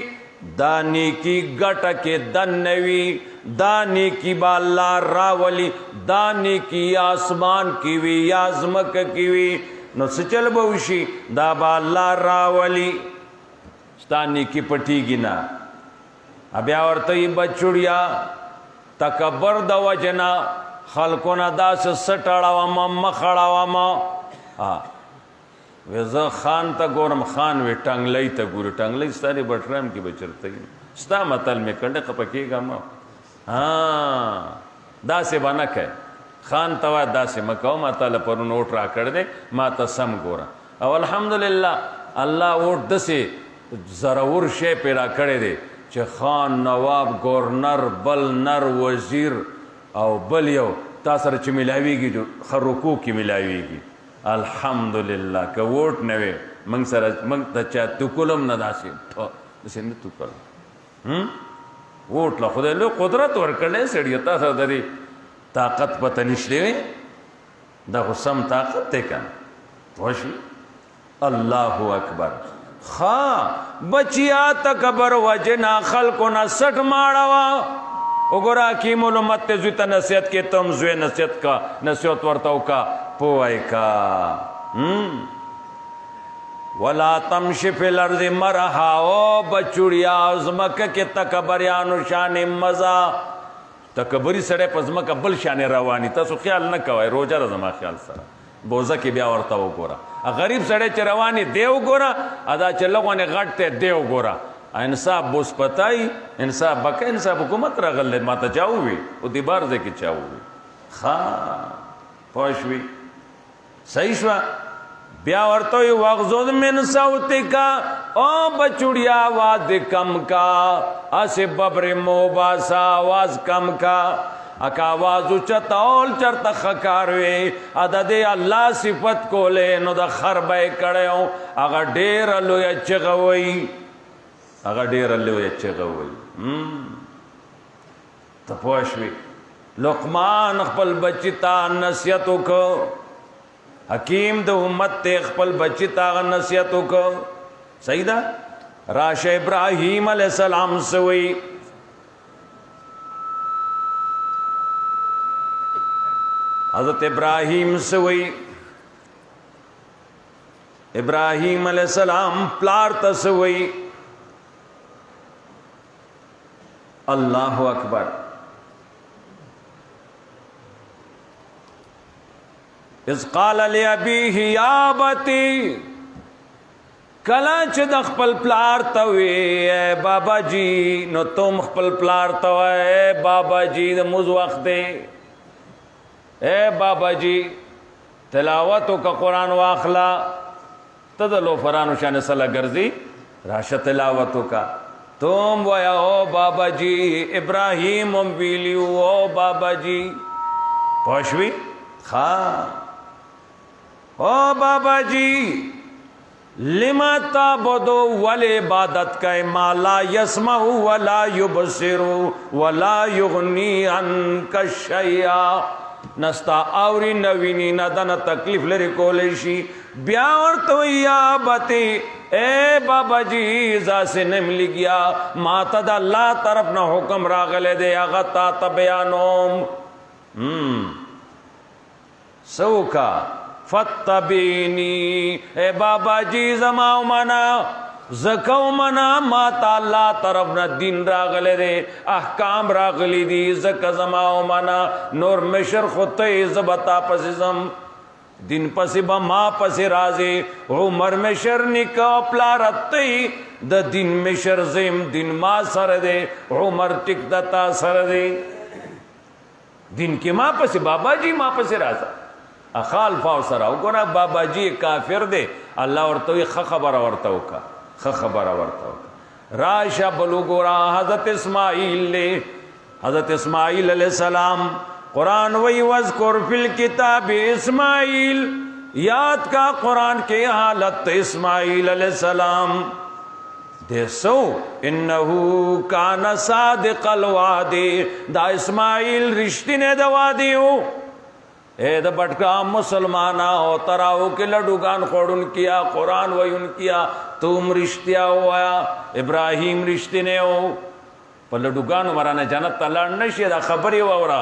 Speaker 1: دانی کی گٹا کے دنوی دانی کی بالا راولی دانی کی آسمان کیوی یازمک کیوی نو سچل بوشی دا بالا راولی ستانی کی پٹی گنا بیا ورته بچړیا تکبر د وجنا خلقونه داس سټړاوم مخړاوم وزه خان ته ګورم خان وی ټنګلې ته ګور ټنګلې ستاره بټرام کې بچرته ستا متل می کنده خپکیګا ما داسې باندې کې خان توا داسې مکو ما تعالی پر نوٹ را کړ دې ما ته سم ګورا او الحمدلله الله وټ دسه ضرور شی پیدا کړی دی چې خان نواب گورنر بل نر وزیر او بل یو تا سره چې ملاویږي خروکو کې ملاویږي الحمدلله که ووټ نه وي موږ سره موږ ته چا توکلم نه داسې داسې نه توکل ووټ له خدای له قدرت ورکړلی سړي تا سره د دې طاقت پته نشتی وی دا خو سم طاقت دی که نه پوه شوې الله اکبر بچیا تکبر وجنا خلقنا سٹ ماڑوا اگرا کی ملومت تے زویتا نصیحت کے تم زوی نصیحت کا نصیحت ورتاو کا پوائی کا ولا تمشی فی الارض مرحا او بچوڑیا زمکہ کے تکبریانو شان مزا تکبری سڑے پزمکہ بل شان روانی تاسو خیال نہ کوئی روجہ رزما خیال سرا بوزه کې بیا ورته وګوره غریب سړی چې رواني دی وګوره ادا چې لغونه غټ ته دی وګوره انصاف بوس پتاي انصاف بکه انصاف حکومت راغله ماته چاوي او دی بار دې کې چاوي پوښوي صحیح شو بیا ورته وغزود من صوتک او بچوڑیا आवाज کم کا اسه ببر موباسا آواز کم کا اکا آوازو چتاول چرتا خکاروی عدد اللہ صفت کولے نو دا خربے کڑیو اگا دیر لوی چغوئی تپوشوی لقمان خپل بچی تا نصیحتو کو حکیم دا امت تے خپل بچی تا نصیحتو کو صحیح دا راش ابراہیم علیہ السلام سوئی حضرت ابراہیم سے وہی ابراہیم علیہ السلام پلارتا سے وہی اللہ اکبر اذ قال لابیہ یا ابتی کلا چې د خپل پلار ته وی اے بابا جی نو تم خپل پلار ته وی اے بابا جی د موز وخت دی اے بابا جی تلاوتو کا قرآن واخلا تدلو فرانو شان صلاح گرزی راشا تلاوتو کا تم ویا او بابا جی ابراہیم ویلیو او بابا جی پوشوی او بابا جی لما تعبدو ولی عبادت کا ما لا یسمع ولا یبصر ولا یغنی عنک شیئا نستا اوری نوینی ندن تکلیف لري کولی شي. بیا ورته یا ابتی اے بابا جی زاسې نم لګیا ما ته د الله طرف نه حکم راغلی دی هغه تا ته بیانوم. سوکا فتبینی اے بابا جی زما ومنا زکو منا ما تا اللہ طرف نا دین راغلے دے احکام راغلی دی زک زما ومنا نور مشر خطی زبتا پسیزم دین پسی با ما پسی رازی عمر مشر نکا پلارتی دا دین مشر زیم دین ما سر دے عمر ٹک دتا سر دے دین کی ما پسی بابا جی ما پسی رازا اخال فاو سراو گونا بابا جی کافر دے اللہ ورطوی خبر ورطو کا خبر ورطو کا راشا بلو گورا حضرت اسماعیل لے حضرت اسماعیل علیہ السلام قرآن وی وذکر فی الکتاب اسماعیل یاد کا قرآن کے حالت اسماعیل علیہ السلام دیسو انہو کان صادق الوعدی دا اسماعیل رشتی نے دا وعدی ہو اے دا بٹکا مسلمانہ ہو تراؤ کے لڈوگان خوڑن کیا قرآن ویون کیا تم رشتیا ہوا ابراہیم رشتی نے ہو پر لڈوگان مرانا جنت تلار نشی دا خبری وورا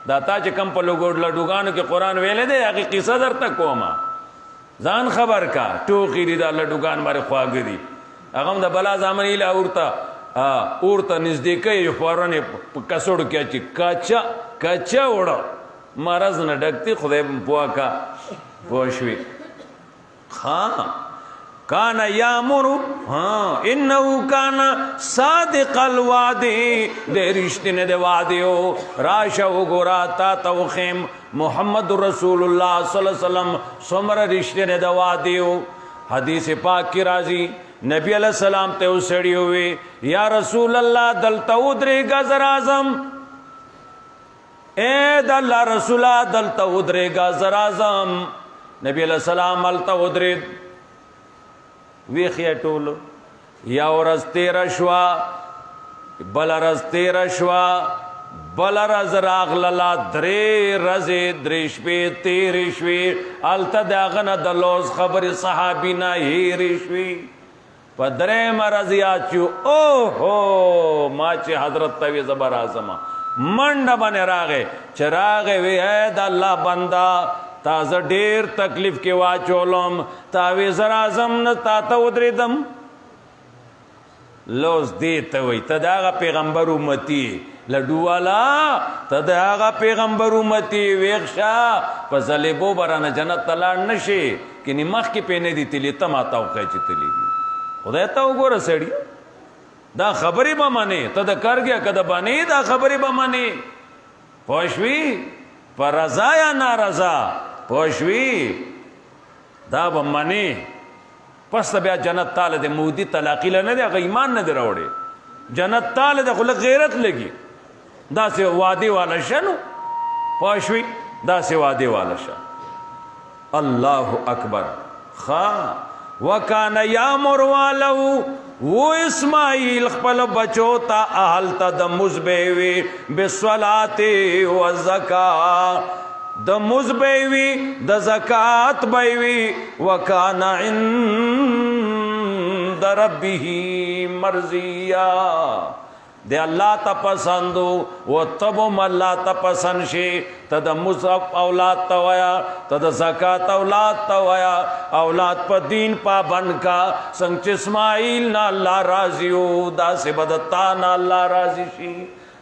Speaker 1: دا تا چکم پر لڈوگانو کے قرآن ویلے دے اگی قصہ در تک کوما زان خبر کا ٹوکی دی دا لڈوگان مارے خواگی دی اگم دا بلا زامنی لے اورتا نزدیکی جو فورانی کسوڑ کیا چی کچا اوڑا مرض نہ ڈکتی خدای پوا کا پوشوی ہاں کانا یامرو ہاں انہو کانا صادق الوعدی دے رشتی نے دے وعدی ہو راشا و گورا تا توخیم محمد رسول اللہ صلی اللہ علیہ وسلم سمر رشتی نے دے وعدی ہو حدیث پاک کی راضی نبی علیہ السلام تے اسڑی ہوئے یا رسول اللہ دلتا ادرے گا زرازم اے دا اللہ رسولہ دلتا ادرے گا زرازم نبی علیہ السلام علتا ادرے ویخی ٹولو یا ورز تیرہ شوا بلا رز تیرہ شوا بلا رز راغ للا درے رزے دریشوی تیرشوی علتا داغنا دلوز خبر صحابینا ہیرشوی پا درے مرزی آچو اوہو ماچے حضرت تاوی زبر آزمہ منڈا بنے راغے چراغے وی ہے دا اللہ بندہ تازہ دیر تکلیف کے واچولم تاوی زرازم نتا تا ادری دم لوز دیتا وی تداغا پیغمبر امتی لڈو والا تداغا پیغمبر امتی ویخشا پس ظلیبو برانا جنت تلار نشے کنی مخ کی پینے دی تلی تم آتاو خیچی تلی دی خدای تاو گو رسیڑی دا خبری با مانی تا دا کر گیا کدا بانی دا خبری با مانی پوشوی پر رضا یا نارضا پوشوی دا با مانی پس تا بیا جنت تال دے مودی طلاقی لنے دے اگا ایمان ندے روڑے جنت تال دے خلق غیرت لگی دا سے وادی والا شنو پوشوی دا سے وادی والا شن اللہ اکبر خواہ وکانا یامر والو وہ اسماعیل خپل بچو تا اہل تا دمز بیوی بسولاتی و زکاة دمز بیوی دا زکاة بیوی وکانا عند ربی مرضیہ دے اللہ تا پسندو و تبم اللہ تا پسند شی تا دا مصحف اولاد تا ویا تا دا زکاة اولاد تا ویا اولاد پا دین پا بن کا سنگ اسماعیل نا اللہ راضی ہو دا سے بدتا نا اللہ راضی شی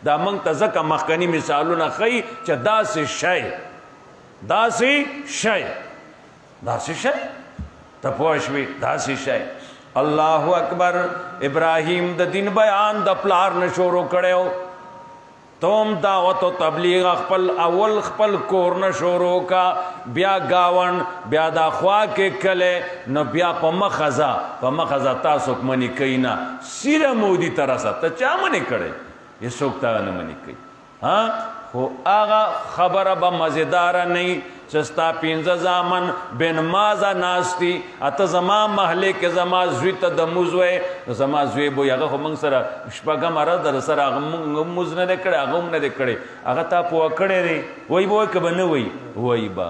Speaker 1: دا منگ تا زکا مخکنی مثالو نا خی چا دا سے شای دا سے شای دا سے شای تا پوشوی دا سے شای اللہ اکبر ابراہیم دا دین بیان دا پلار نشورو کڑے ہو توم دعوت و تبلیغ اخپل اول خپل کور نشورو کا بیا گاون بیا دا خواہ کے کلے نو بیا پا مخزا تاسوک منی کئینا سیرہ مودی ترسا تا چا منی کڑے یہ سوکتا منی کئی ہاں خو آغا خبر با مزیدارا نہیں چستا 15 زامن بن مازه ناستی اته زما محلې کې زما زوی ته د موز وې زما زوی بو هغه خو موږ سره شپږم اره در سره هغه موږ موز نه دی کړی هغه هم نه دی کړی هغه تا پوه کړی دی وایي به وایي که به نه وایي وایي به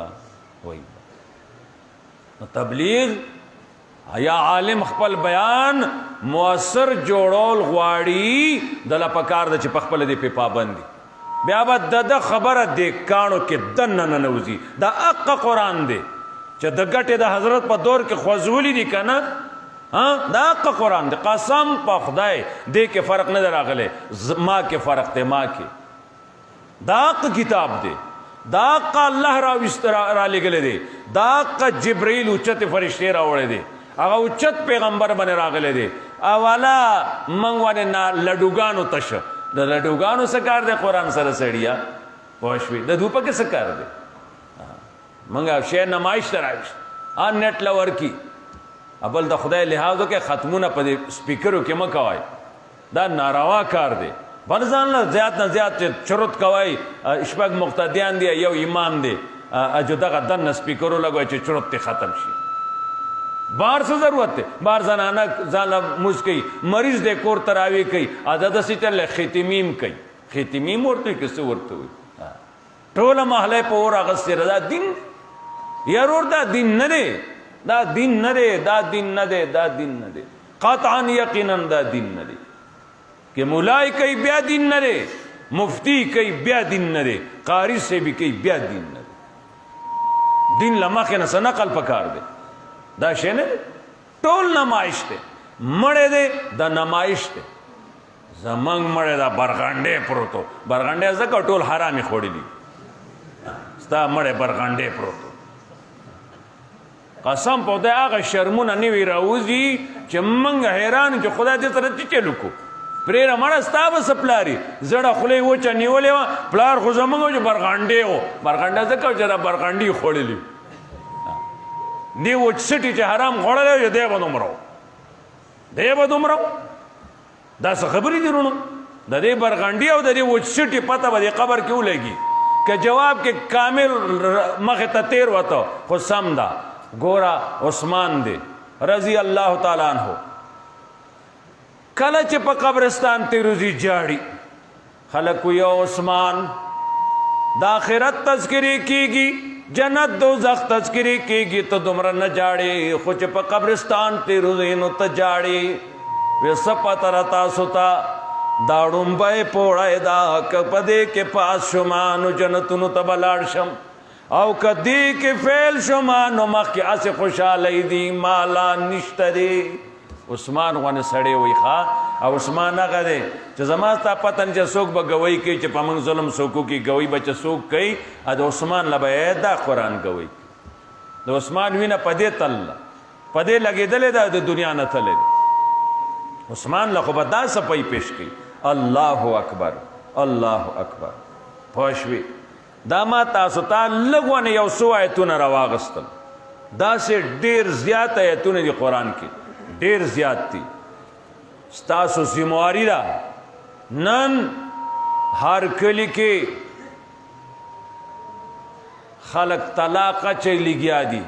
Speaker 1: تبلیغ یا عالم خپل بیان مؤثر جوړول غواړي دله پکار ده چې په خپله دې پې پابند دي بیا به د خبره دې کاڼو کې دننه ننوځي دا حقه قرآن دی چې د ګټې د حضرت په دور کې خوځولي دي که نه دا حقه قرآن دی قسم په خدای دې کې فرق نه دی راغلی ما کې فرق دی ما کې دا حقه کتاب دی دا حقه الله را لېږلی دی دا حقه جبرائیل اوچتې فرشتې راوړی دی هغه اوچت پیغمبر باندې راغلی دی اوله موږ باندې لډوګانو تشه د لډوګانو څه کار دی قرآن سره سړیا پوه شوې د دوی پکې څه کار دی موږ شی نمایش ته راویشت نیټ له ورکي بل د خدای لحاظ وکړئ ختمونه په دې سپیکرو کې مه کوئ دا ناروا کار دی بل ځان له زیات نه زیات چې چرت کوئ شپږ مقتدیان دی یو امام دی جو دغه دننه سپیکرو لګوئ چې چرت ترې ختم شي بار څه ضرورت دی بار زنانه ځان له مونځ کوي مریض دی کور ته راوی کوي دا داسې چل ختمیم کوي ختمیم ورته وایي که څه ورته وایي ټوله محله په اور اغوستې ده دا دین یارور دا دین نه دی دا دین نه دی دا دین نه دی دا دین نه دی قطعا یقینا دا دین نه دی کہ مولای کوي بیا دین نه دی مفتی کوي بیا دین نه دی قاری سے بھی کوي بیا دین نه دی دین له مخې نه څه نقل پکار دی دا شی نه دی ټول نمایش دی مړی دی دا نمایش دی زمونږ مړی دا برغنډی پروت و برغنډی ځکه ټول حرامې خوړلي ستا مړی برغنډی پروت و قسم په خدای هغه شرمونه نوي راوځي چې موږ حیران چې خدای دې سره څه چل وکړو پرېږده مړه ستا به څه پلاري زړه خوله یې وچه نیولې وه پلار خو زموږ و چې برغنډی و برغنډی ځکه چې دا برغنډي خوړلي دی وچ سټي چې حرام خوړلی و دی به دومره و دی به دومره و دا څه خبرې دي وروڼو د دې برغنډي او د دې وچ سټي پته به دې قبر کې ولګي که جواب کې کامل مخې ته تیر وته خو سم ده ګوره عثمان دی رضی الله تعالی عنه کله چې په قبرستان تیروزي جاړي خلک یا عثمان د آخرت تذکرې کېږي جنت دوزخ تذکرې کېږي ته دومره نه جاړې خو چې په قبرستان تیروزي نو ته جاړې وې څه پته را تاسو ته دا ړومبی پوړی دا که په دې کې پاس شما نو جنتونو ته به لاړ شم او که دې کې فیل شما نو مخکې هسې خوشحالی دي مالا نشته دی عثمان غوانې سړی وایي ښه او عثمان هغه دی چې زما ستا پته نه چې څوک به ګوی کوي چې په موږ ظلم څوک وکړي ګوی به چې څوک کوي د عثمان له به دا قرآن ګوی د عثمان وینه په دې تله په دې لګېدلې ده د دنیا نه تللی دی عثمان له خو به دا صفایي پیش کوي الله اکبر الله اکبر پوه شوې دا ما تاسو ته لږ ونه یو څو آیتونه راواغستل داسې ډېر زیات آیتونه دي قرآن کې ډېر زیات دي ستاسو ذمواري ده نن هر کلي کې خلق طلاق اچوي لګیا دي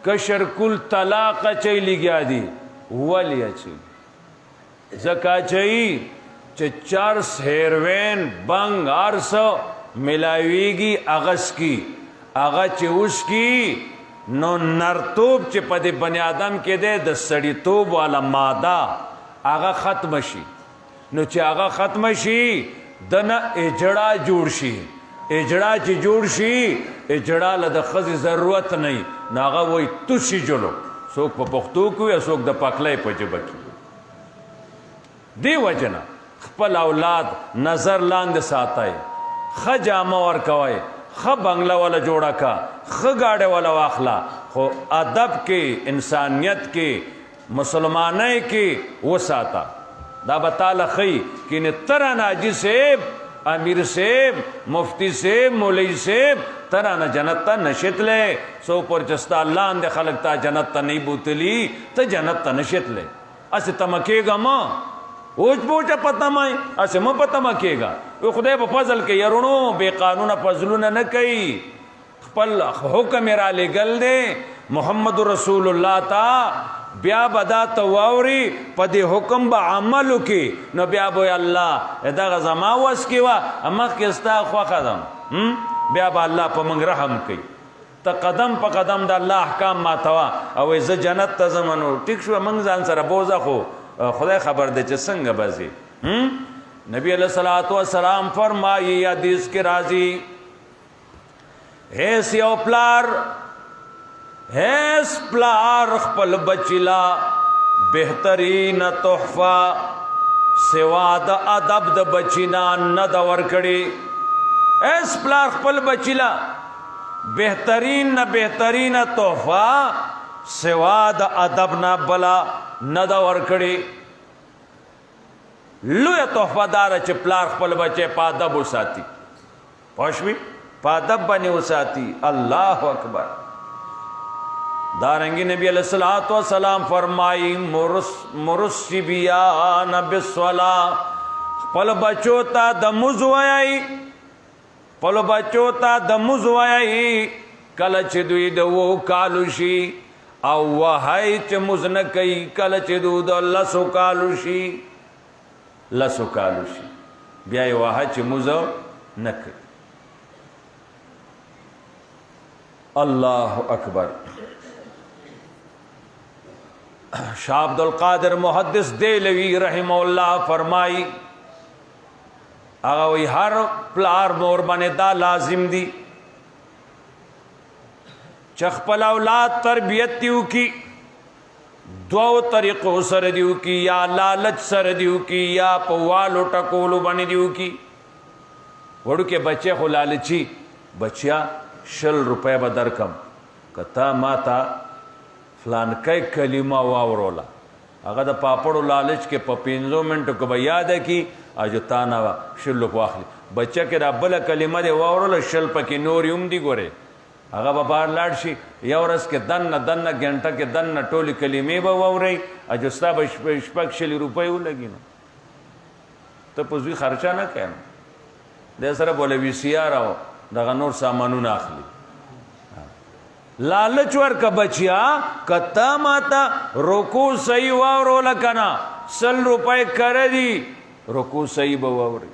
Speaker 1: کشر کل طلاق اچوي لګیا دي ولې اچوي ځکه اچوي چې چرس هیروین بنګ هر څه ملاویږي اغس کی هغه چې اوس کی نو نرتوب چې په دې بني آدم کې دی د سړیتوب والا ماده هغه ختم شي نو چې هغه ختم شي دنه اجړه جوړ شي اجړه چې جوړ شي اجړه له د ښځې ضرورت نه وي نو هغه وایي توشي جلو څوک په پښتو کې وي څوک د پکلۍ په ژبه کې دې وجه نه خپل اولاد نظر لاندې ساتئ ښه جامه ورکوئ ښه بنګله والا جوړه کا ښه گاډی والا واخله خو ادب کې انسانیت کې مسلمانۍ کې وساته دا به تاله ښیي کینې ته رانه حاجي صاحب امیر صاحب مفتی صاحب مولوي صاحب ته رانه جنت ته نشې تلی څو پورې چې ستا لاندې خلک تا جنت ته نه بوتلي ته جنت ته نشې تلی هسې تمه کېږه مه اوچ پوچه پته مای اسې مه پته مه کېږه خدای په فضل کې یارونو بې قانونه فضلونه نه کوي خپل حکم را لګل دی محمد رسول الله تا بیا بدا تواوري په دې حکم به عمل وکي نو بیا به الله دا زما وس کی وا امخ کې ستا خو خدم بیا به الله په موږ رحم کوي ته قدم په قدم د الله احکام ماتوا او زه جنت ته زمنو ټیک شو موږ ځان سره بوزه خو خدای خبر دی چې څنګه بزي نبی علیہ الصلوۃ والسلام فرمایي حدیث کې راځي هیڅ یو پلار هیڅ پلار خپل بچلا بهترین تحفه سوا د ادب د بچینا نه د ورکړي هیڅ پلار خپل بچلا بهترین نه بهترین تحفه سوا د ادب نه بلا نه د ورکړي لوی تحفه دار چې پلار خپل بچي په ادب وساتي پښوی په ادب باندې وساتي الله اکبر دارنګي نبی علیہ الصلوۃ والسلام فرمایي مرس بیان بالصلاه خپل بچو ته د مزوایي خپل بچو ته د مزوایي کله چې دوی د وو کالو شي او وهاي چې مزنه کوي کله چې دوی د لسو کالو شي لسو کالو شي بیا یې وهه چې مزو نه کوي الله اکبر شاہ عبد القادر محدث دیلوی رحمہ اللہ فرمائی اگوی ہر پلار مور بنے دا لازم دی چخپل اولاد تربیت دیو کی دو طریقوں سر دیو کی یا لالچ سر دیو کی یا پوالو ٹکولو بنے دیو کی وڑو کے بچے خو لالچی بچیا 100 روپے به درکم کتا ما تا فلان کای کلمه واورولا هغه د پاپړو لالچ کې په 15 منټو کې به یاد کی اجو تا نه شلو واخلي بچا کې د بل کلمه دی واورولا شل پکې نور یم دی ګوره هغه به بار لاړ شي یو ورځ کې دنه غنټه کې دنه ټولي کلمې به واوري اجو ستا به شپږ شل روپۍ ولګي نو ته په ځوی خرچه نه کړم د سره بوله وی سی آر او دغه نور سامانونه اخلي لالچ ورکه بچیا کتا ماتا رکو صحیح واورول کنا 100 روپے کرے دی رکو صحیح بواوری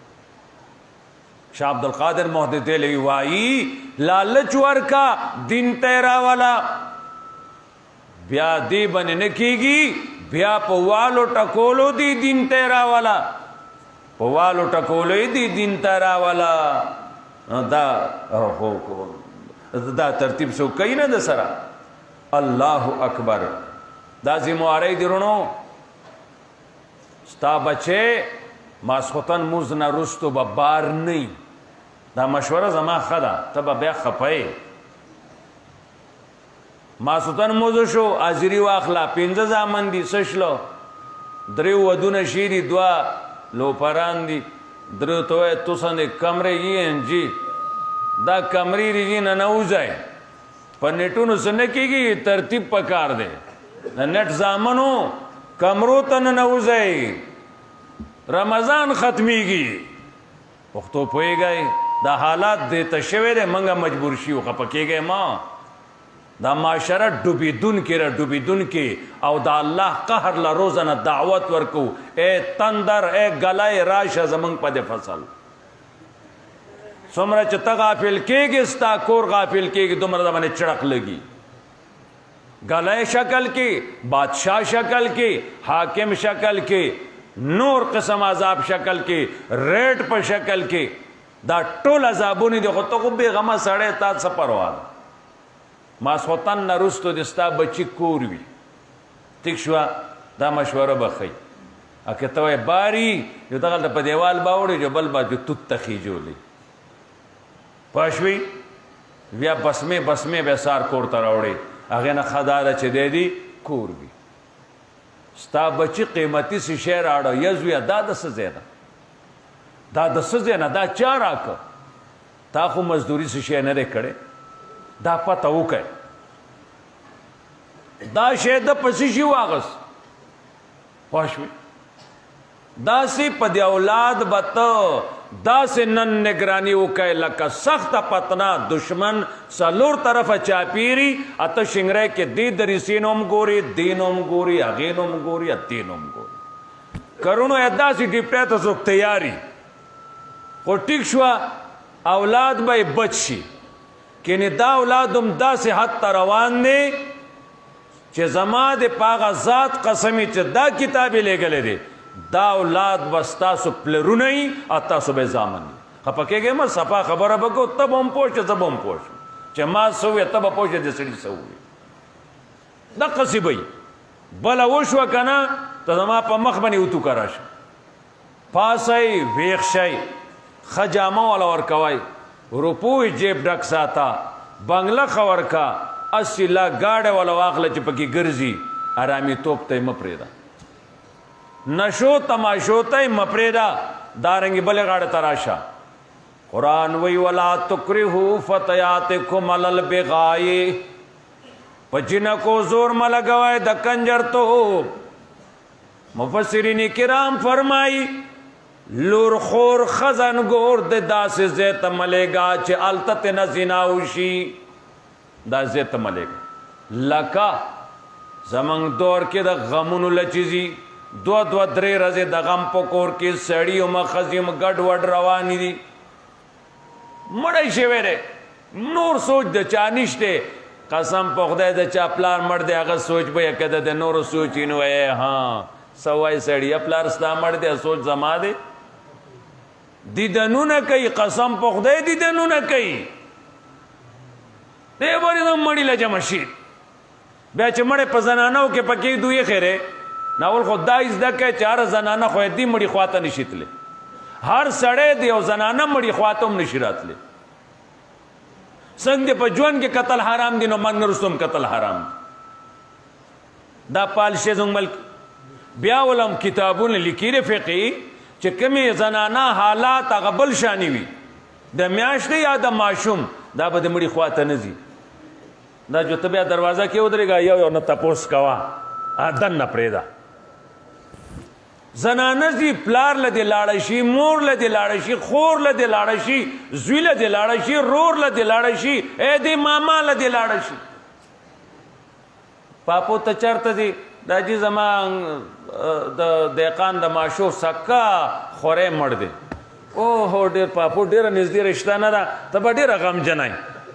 Speaker 1: شاہ عبد القادر محدث دیلوی وائی لالچ ورکا دین تیرا والا بیا دی بن نکیگی بیا پوالو ٹکولو دی دین تیرا والا پوالو ٹکولو دی دین تیرا والا دا ترتیب سو کئی نه د سره الله اکبر دا زمواري درونو ستا بچه ماسختن موز نه رستو به بار نه دا مشوره زما خدا ته به بیا خپای ماسختن موز شو اجری واخلا 15 زامن دي سشلو درو ودونه شيري دوا لو پران دي درو ته توسن کمره یې جی دا کمری ریجی نه نوځي په نیټونو سن کېږي ترتیب پکار دی د نیټ زامنو کمرو ته نه نوځي رمضان ختميږي پښتو پويږي دا حالات دې ته شوي دي منګه مجبور شيو خپکیږي ما دا معاشره ډوبیدون کې او دا الله قهر لا روزانه دعوت ورکو اے تندر اے غلای راشه زمنګ په دې فصل سمرا چې ته غافل کېږي ستا کور غافل کېږي دومره د باندې چړک لګي غلای شکل کې بادشاہ شکل کې حاکم شکل کې نور قسم عذاب شکل کې ریټ په شکل کې دا ټول عذابونه دي خو ته خو بې غمه سړی تا څه پروا ده ماسخوتن نه رستو د ستا بچي کور وي ټیک شوه دا مشوره به ښي که ته وایې باري یو دغلته په دیوال باوړې جو بل با جو توت ته خیجولې پښوی بیا بسمه به سار کور ته راوړي هغې نه ښه دا ده چې دی دي کور وي ستا بچي قیمتي شی راوړه یزویه دا د څه ځای ده دا د څه ځای نه دا چا راکه تا خو مزدوري څه شی نه دی کړی دا پته وکړئ دا شی د پسې شي واغست پښوی داسې په دې اولاد به ته داسې نن نگرانی وکړئ لکه سخته پتنا دشمن څلور طرفه چاپیري اته شنګری کې دې دریسې نوم ګوري دې نوم ګوري هغې نوم ګوري دې نوم ګوري کرونو یې داسې ډیپټی ته څوک تیاري خو ټیک شوه اولاد به یې بچ شي کنې دا اولاد هم داسې حد ته روان دی چې زما د پاغه ذات قسمی چې دا کتاب یې لیږلی دی دا اولاد به ستاسو پلرونه وي او تاسو به یې زامن وي خفه کېږئ مه صفا خبره به کوو ته به هم پوه شه زه به هم پوه شم چې ما څه وویل ته به پوه شه د سړي څه وویل دقسې به وي بله وشوه که نه ته زما په مخ باندې وتوکه راشه پاسئ ویښ شئ ښه جامه والا ورکوئ روپو جیب ډک ساته بنګله ښه ورکه 80 لاک ګاډی والا واخله چې پکې ګرځي ارامیتوب ته یې مه پرېږده نشو تماشو ته یې مه پرېږده دارنګې بلې غاړې ته راشه قرآن وی ولا تکرهوا فتیاتکم علی البغاء په جنکو زور مه لګوئ د کنجرتوب مفسرین کرام فرمایي لور خور خزن گور د داسې ځای ته ملیږه چې هلته ترنه زنا وشي دا ځای ته ملیږه لکه زمونږ دور کې د غمونو لچیزي دوه درې ورځې د غم په کور کې سړي هم ښځې هم ګډ وډ روانې دي مړی شوی دی نور سوچ د چا نشته قسم په خدای د چا پلار مړ دی هغه سوچ به یې که د نورو سوچ یې نو ها څه وایي سړیه پلار ستا مړ دی سوچ زما دی دیدنونه کوي قسم په خدای دیدنونه کوي دی بارې د مړي له جمع شي بیا چې مړی په زنانو کې پکې دوی خیرې ناول خو دا زده کوي چې هر زنانه خو دې مړي خواته نشي تللی هر سړی د یو زنانه مړي خواته هم نشي راتلی څنګه په ژوند کې قتل حرام دی نو مرګ نه وروسته هم قتل حرام دی دا پالشې زموږ ملک بیا ولم کتابونه لیکي دی فقهي چې کومې زنانه حالات هغه بل شانې وي د میاشتې یا د ماشوم دا به د مړي خواته نه ځي دا جو ته بیا دروازه کې ودرېږه یو نه تپوس کوه دننه پرېږده زنانه ځي پلار له دې لاړه شي مور له دې لاړه شي خور له دې لاړه شي زوی له دې لاړه شي رور له دې لاړه شي دې ماما له دې لاړه شي پاپو ته چېرته ځي دا جي زما د دهقان د ماشو سکه خوری مړ دی اوهو ډېر پاپو ډېره نږدې رشته نه ده ته به ډېره غمجنه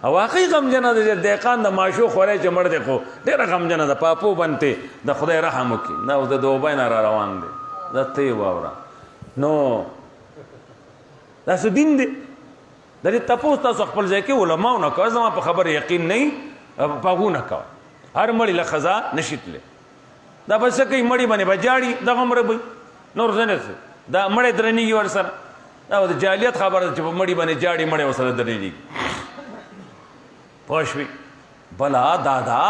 Speaker 1: او واقعي غمجنه ده چې دهقان د ماشو خوری چې مړ دی خو ډېره غمجنه ده پاپو باندې د خدای رحم وکړي دا اوس د دوبۍ نه را روان دی دا ته یې واوره نو دا څه دین دی د دې تپوس تاسو خپل ځای کې علماو نه کوه زما په خبره یقین نه وي په هغو نه کوه هر مړي له ښځه نشي تللی دا به څه کوي مړي باندې به جاړي دغه عمره به نور څه نه دا مړی درنېږي ورسره دا د جاهلیت خبره ده چې په مړي باندې جاړي مړی ورسره درنېږي پوه شوې بله دادا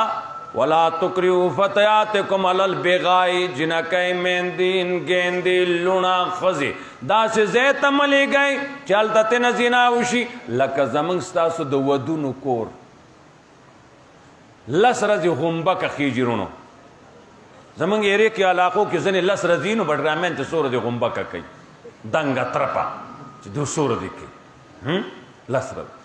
Speaker 1: ولا تکرهوا فتیاتکم علی البغاء جنکۍ میندین ګیندې لوڼه ښځې داسې ځای ته مه لیږئ چې هلته ترنه زنا وشي لکه زموږ ستاسو د ودونو کور 10 ورځې غومبکه خیږي رونو زمونږ ایریا کې علاقو کې ځینې 10 ورځې نو بډرامیان چې 100 ورځې غومبکه کوي دنګه ترپه چې 200 ورځې کوي 10 ورځې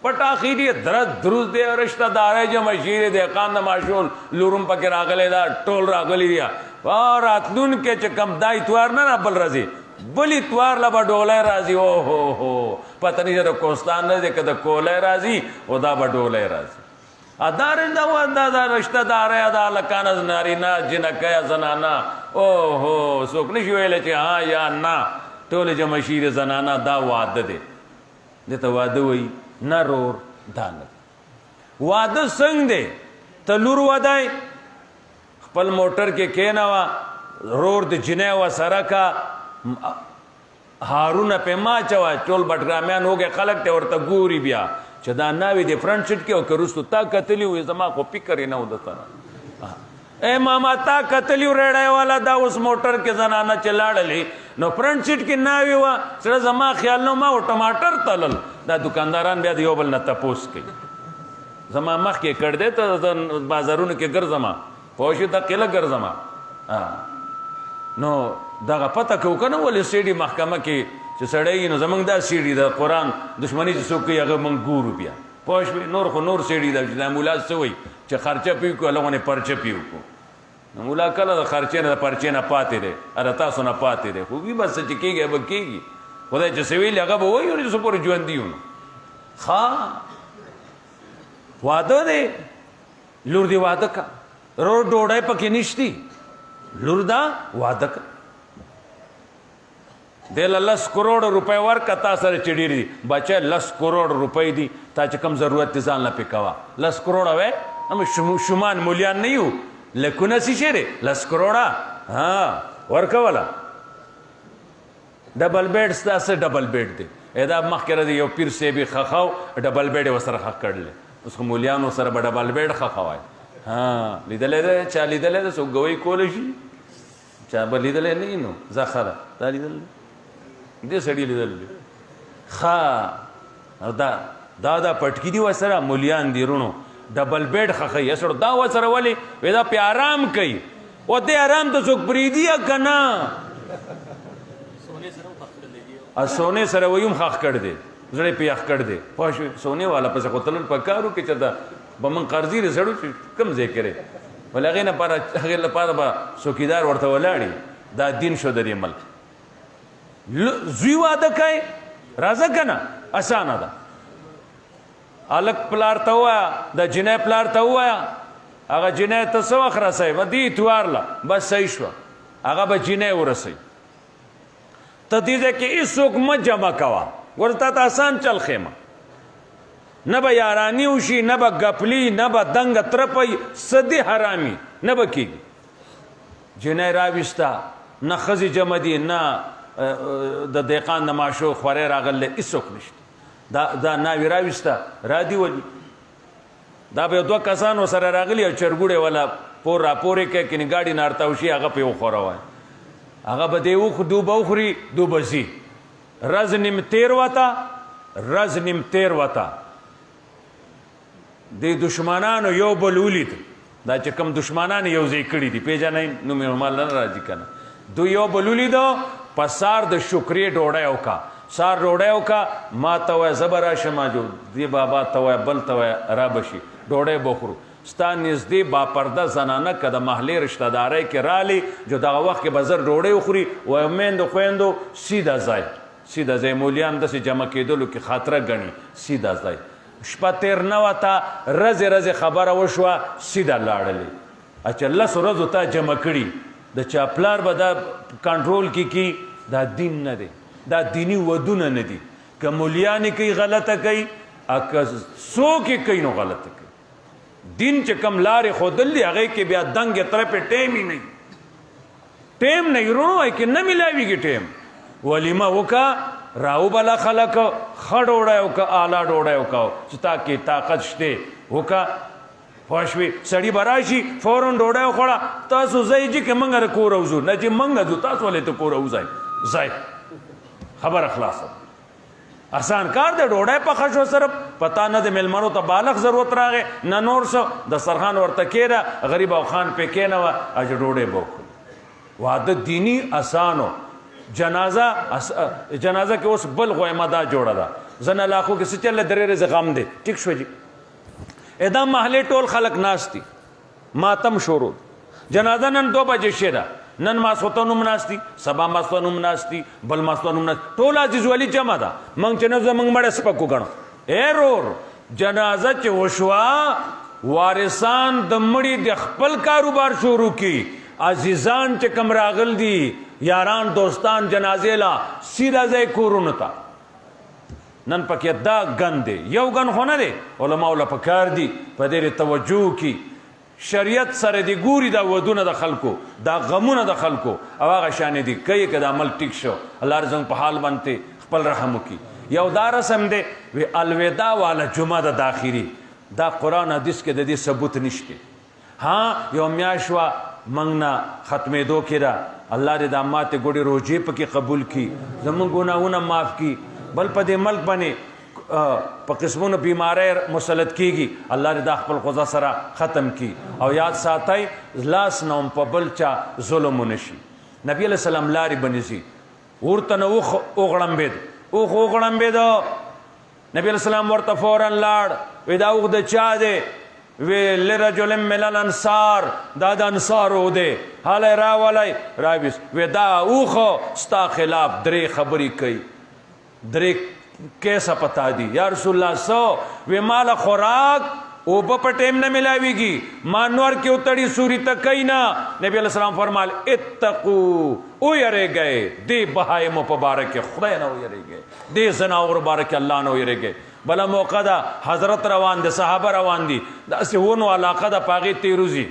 Speaker 1: پټ اخیری درد دروز دی رشتہ دار جمع شیر دهقان د ماشون لورم پکې راغلی دا ټول راغلی دی راتلون کې چې کم دا اتوار نه بل راځي بل اتوار لا به ډولی راځي او هو هو پته نه د کوستان نه دی که د کولی راځي او دا به ډولی راځي ادارنده دا رشتہ دار دا لکانه نارینه جنکه زنانه او هو څوک نشي ویلی چې ها یا نه ټول جمع شیر زنانه دا واده دی دې ته واده وایي نه رور دا نه واده څنګه دی ته لور ودی خپل موټر کې کېنوه رور د جنۍ ورسره کا هارونه پې ما اچوه ټول بټرامیان هوږې خلک ته ورته ګوري بیا چې دا ناوې د فرنټ سیټ کې او که وروستو تا کتلي وي زما خو فکر یې نه و د سره ای ماما تا کتلي و ریډی والا دا اوس موټر کې زنانه چې لاړلې نو فرنټ سیټ کې ناوې وه سره زما خیال نه ما و ټماټر تلل دا دکانداران بیا د یو بل نه تپوس کوي زما مخکې کړ دی ته بازارونو کې ګرځمه پوه شو دقیقه لږ ګرځمه نو دغه پته کوو که نه ولې سیډي محکمه کې چې سړی نو زمونږ دا سیډي د قرآن دشمني چې څوک کوي هغه موږ ګورو بیا پوه شوې نور خو نور سیډي ده چې دا مولا څه وایي چې خرچه پې وکړو هغه غوندې پرچه پې وکړو نو مولا کله د خرچې نه د پرچې نه پاتې دی اره تاسو نه پاتې دی خو وي بس چې کېږي به کېږي خدای چې څه ویلي هغه به وایي او څه پورې ژوندي یو نو ښه واده دی لور دې واده کا رو ډوډۍ پکې نشتی لور دا واده کا دل 10 کروڑ روپے ورکا تا سره چډیر دي بچا 10 کروڑ روپے دي تا چې کم ضرورت ځان لا پکوا 10 کروڑ وې هم شومان مولیان نه یو لکونه سي شری 10 کروڑ ها ورکا والا ډبل بیډ ستاسو ډبل بیډ دی ادا مخکره دی یو پیر سی به خخاو ډبل بیډ وسره خخ کړل اوس مولیانو سره ډبل بیډ خخوای ها لیدلې چا لیدلې سو ګوي کول شي چا بل لیدلې نه نو زخره دا لیدل دې سړی لیدل ښه دا پټکی دی وسره مولیان دی رونو ډبل بیډ خخی اسړو دا وسره ولی ودا په آرام کوي او دې آرام ته څوک پریدي کنه سونے سره ویم خخ کړ دې زړه په یخ کړ دې پښه سونے والا پس قتلن پکارو کې چدا بمن قرضی رسړو کم ځای کړي ولغه نه پر هغه لپاره با څوکیدار ورته ولاړی دا دین شو درې ملک زوی واده کوي راځه کنه اسانه ده الک پلار ته وایا د جنې پلار ته وایا هغه جنې ته څو اخره سي ودی توارله بس صحیح شو هغه به جنې ورسي ته دې کې هیڅوک م جمع کوا ورته ته آسان چل خیمه نه به یارانی وشي نه به غپلی نه به دنګ ترپي سدي حرامي نه به کېږي جنې راوستا نه خزي جمع دي نه د دیقان د ماشو خورې راغله هیڅوک نشته دا ناوی راوستا را دی ولي دا به دوه کسانو سره راغلي او چرګوړې والا پور راپورې کې کني ګاډي نارتاوشي هغه په خوروای هغه به دی وخ دوبه وخري دوبزي رز نیم تیر وتا د دشمنانو یو بل ولید دا چې کوم دشمنان یو ځای کړي دي پیژنې نو مې مال نه راځي کنه دو یو بل ولید پسار د شکرې ډوډۍ وکا سار ډوډۍ وکا ما ته وای زبر شما جو دی بابا ته وای بل ته وای را بشي ډوډۍ بخورو ستا نږدې با پرده زنانه که د محلې رشته دارۍ کې رالی جو دغه وخت کې به زر ډوډۍ وخوري وایي میندو خویندو سیده ځای مولیان داسې جمع کېدلو کې خاطره ګڼي سیده ځای شپه تیر نه وته رزې خبره وشوه سیده لاړلې اچھا 10 ورځو تا جمع کړي د چا پلار به دا کنټرول کی دا دین نه دی دا دینی ودونه نه دي که مولیانې کوي غلطه کوي که څوک یې کوي نو غلطه کوي دین چې کم لارې ښودل دي هغې کې بیا دنګې طرفې ټیم یې نه ټیم نه رونو وایي کې نه ملاویږي ټیم ولیمه وکړه راوبله خلک ښه ډوډۍ وکړه اعلی ډوډۍ وکړه چې تا کې طاقت شته وکړه پوه شوې سړي به راشي فورن ډوډۍ وخوړه تاسو ځئ چې که موږ د کوره وځو نه چې موږ ځو تاسو ولې ته کوره وځئ ځئ خبره خلاصه آسان کار دی ډوډۍ پخه شو صرف پتا نه د میلمنو ته بالغ ضرورت راغې نه نور څه دسترخوان ورته کېده غریب او خان پې کېنوه اجه ډوډۍ به وخورو واده دیني اسانو جنازه کې اوس بل غویمه دا جوړه ده ځنه علاقو کې څه چله درې ورځې غم دی ټیک شو جي دا محلې ټول خلک ناست دي ماتم شروع جنازه نن 2 بجې شوې ده نن ماسخوتن هم ناست دي سبا ماسخوتن هم ناست دي بل ماسخوتن هم ناست ټول عزیز ولی جمع ده موږ چې نه زموږ مړی سپک وګڼو ایرور جنازه چې وشوه وارثان د مړي د خپل کاروبار شروع کی عزیزان چې کم راغل دي یاران دوستان جنازې لا سیده ځای کورونو ته نن پکې دا ګن دی یو ګن خو نه دی علماء له پکار دي په دې توجه کی شریعت سره دی ګوري دا ودونه د خلکو دا غمونه د خلکو او هغه شان دي کوي که د عمل ټیک شو الله رزق په حال باندې خپل رحم وکي یو دا رسم دی وی الوداع والا جمعه د داخري دا قرآن حدیث کې د دې ثبوت نشته ها یو میاشت وه موږ نه ختمېدو کې ده الله دې د ماتې ګوډې روجې پکې قبول کړي زموږ ګناهونه معاف کړي بل په دې ملک باندې په قسمونو بیماری مسلط کیږي الله دې دا خپل قضا سره ختم کی او یاد ساتئ لاس نوم په بل چا ظلم ونشي نبی علیہ السلام لارې بنیزي ورته نو اوخ وغړمبېد، اوخ وغړمبېد، نبی علیہ السلام ورته فوراً لاړ، وی دا اوخ د چا دی؟ وی لرجل من الانصار، دا د انصارو دی، هلی راولی راویست. وی دا اوخ ستا خلاف درې خبرې کوي، درې کیسه پتا دی. یا رسول الله سو؟ وی مال خوراک اوبه په ټیم نه ملاویږي، ما نور کې اتړي سوری تکای نه. نبی علیہ السلام فرمال اتقو، او یریږئ دی بهایمو په باره کې خدای نه ویریږئ، دی زناور باره کې الله نه ویریږئ. بله موقع ده حضرت روان دي، صحابه روان دي، داسې ونو علاقه ده په هغې تیروځي،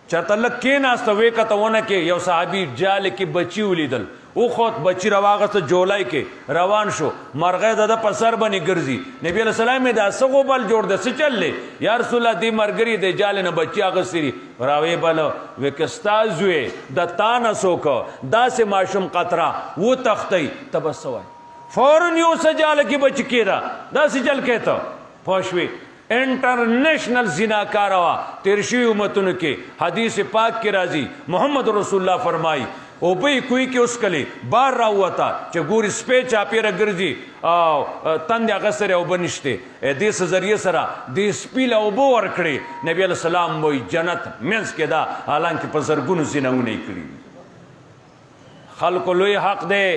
Speaker 1: چېرته لږ کېناسته ویې کته ونه کې یو صحابي جال کې بچي ولیدل، وخوت بچی راواغسته جولای کې روان شو، مرغۍ د ده په سر باندې ګرځي. نبی علیہ السلام یې دا څه غوبل جوړ دی، څه چل دی؟ یا رسول الله دې مرګري د جال نه بچي اخیستي دي. راویې بله وی که ستا زوی د تا نه څوک داسې ماشوم قطره وتښتئ ته به څه وایې؟ فوراً یو څه جاله کې بچ کېده، داسې چل کې ته پوه شوې. انٹرنیشنل زناکاره وه تیر شوي امتونو کې، حدیث پاک کې راځي محمد رسول الله فرمایي اوبه کوی کې اوس کلی بار راووته چې ګوري سپی چاپېره ګرځي او تندې هغه سره اوبه نشته، دې څه ذریعې سره دې سپي له اوبه ورکړې. نبي علیه السلام وایي جنت منځ کې ده، حالانکه په زرګونو زینهونه یې کړي. خلکو لوی حق دی،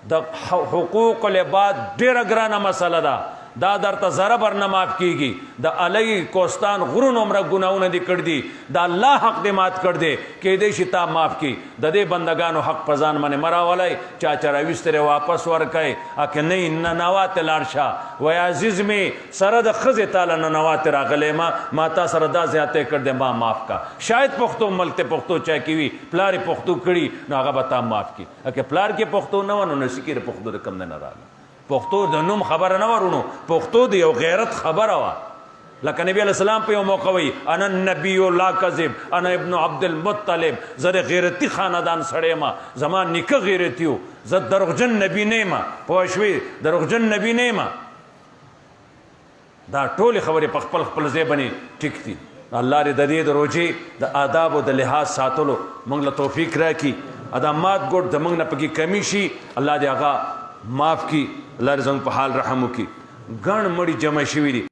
Speaker 1: د حقوق العباد ډېره ګرانه مسله ده، دا درته ذره بر نه معاف کیږي. د علی کوستان غرونو عمره ګناونه دي کړ دي، د الله حق دې مات کړ دی، کیدای شي تا معاف کی. د دې بندگانو حق په ځان باندې مه راولئ، چا چې راویستې واپس ورکئ، که نه ننواتې لاړ شه. وایي عزیز مې سره د ښځې تاله ننواتې راغلی ما تا سره دا زیاتی کړ دی، ما معاف کا. شاید پښتو ملک ته پښتو چا کې وي، پلار یې پښتو کړي نو هغه به تا معاف کی. که پلار کې پښتو نه وه نو نسي کېږي پښتو د کوم نه راغله. پښتو د نوم خبره نه ورونو، پښتو د یو غیرت خبره وه. لکه نبی علیہ السلام په یو موقع وایي انا النبی لا کذب انا ابن عبد المطلب، زه د غیرتي خاندان سړی یم، زما نیکه غیرتي و، زه دروغجن نبی نه یم. پوه شوې؟ دروغجن نبی نه یم. دا ټولې خبرې په خپل خپل ځای باندې ټیک دي. الله دې د دې د روژې د آدابو د لحاظ ساتلو موږ له توفیق راکړي، ادامات ګوټ د موږ نه پکې کمی شي، الله دې هغه معاف کړي، الله دې زموږ په حال رحم وکړي. ګڼ مړي جمع شوي دي.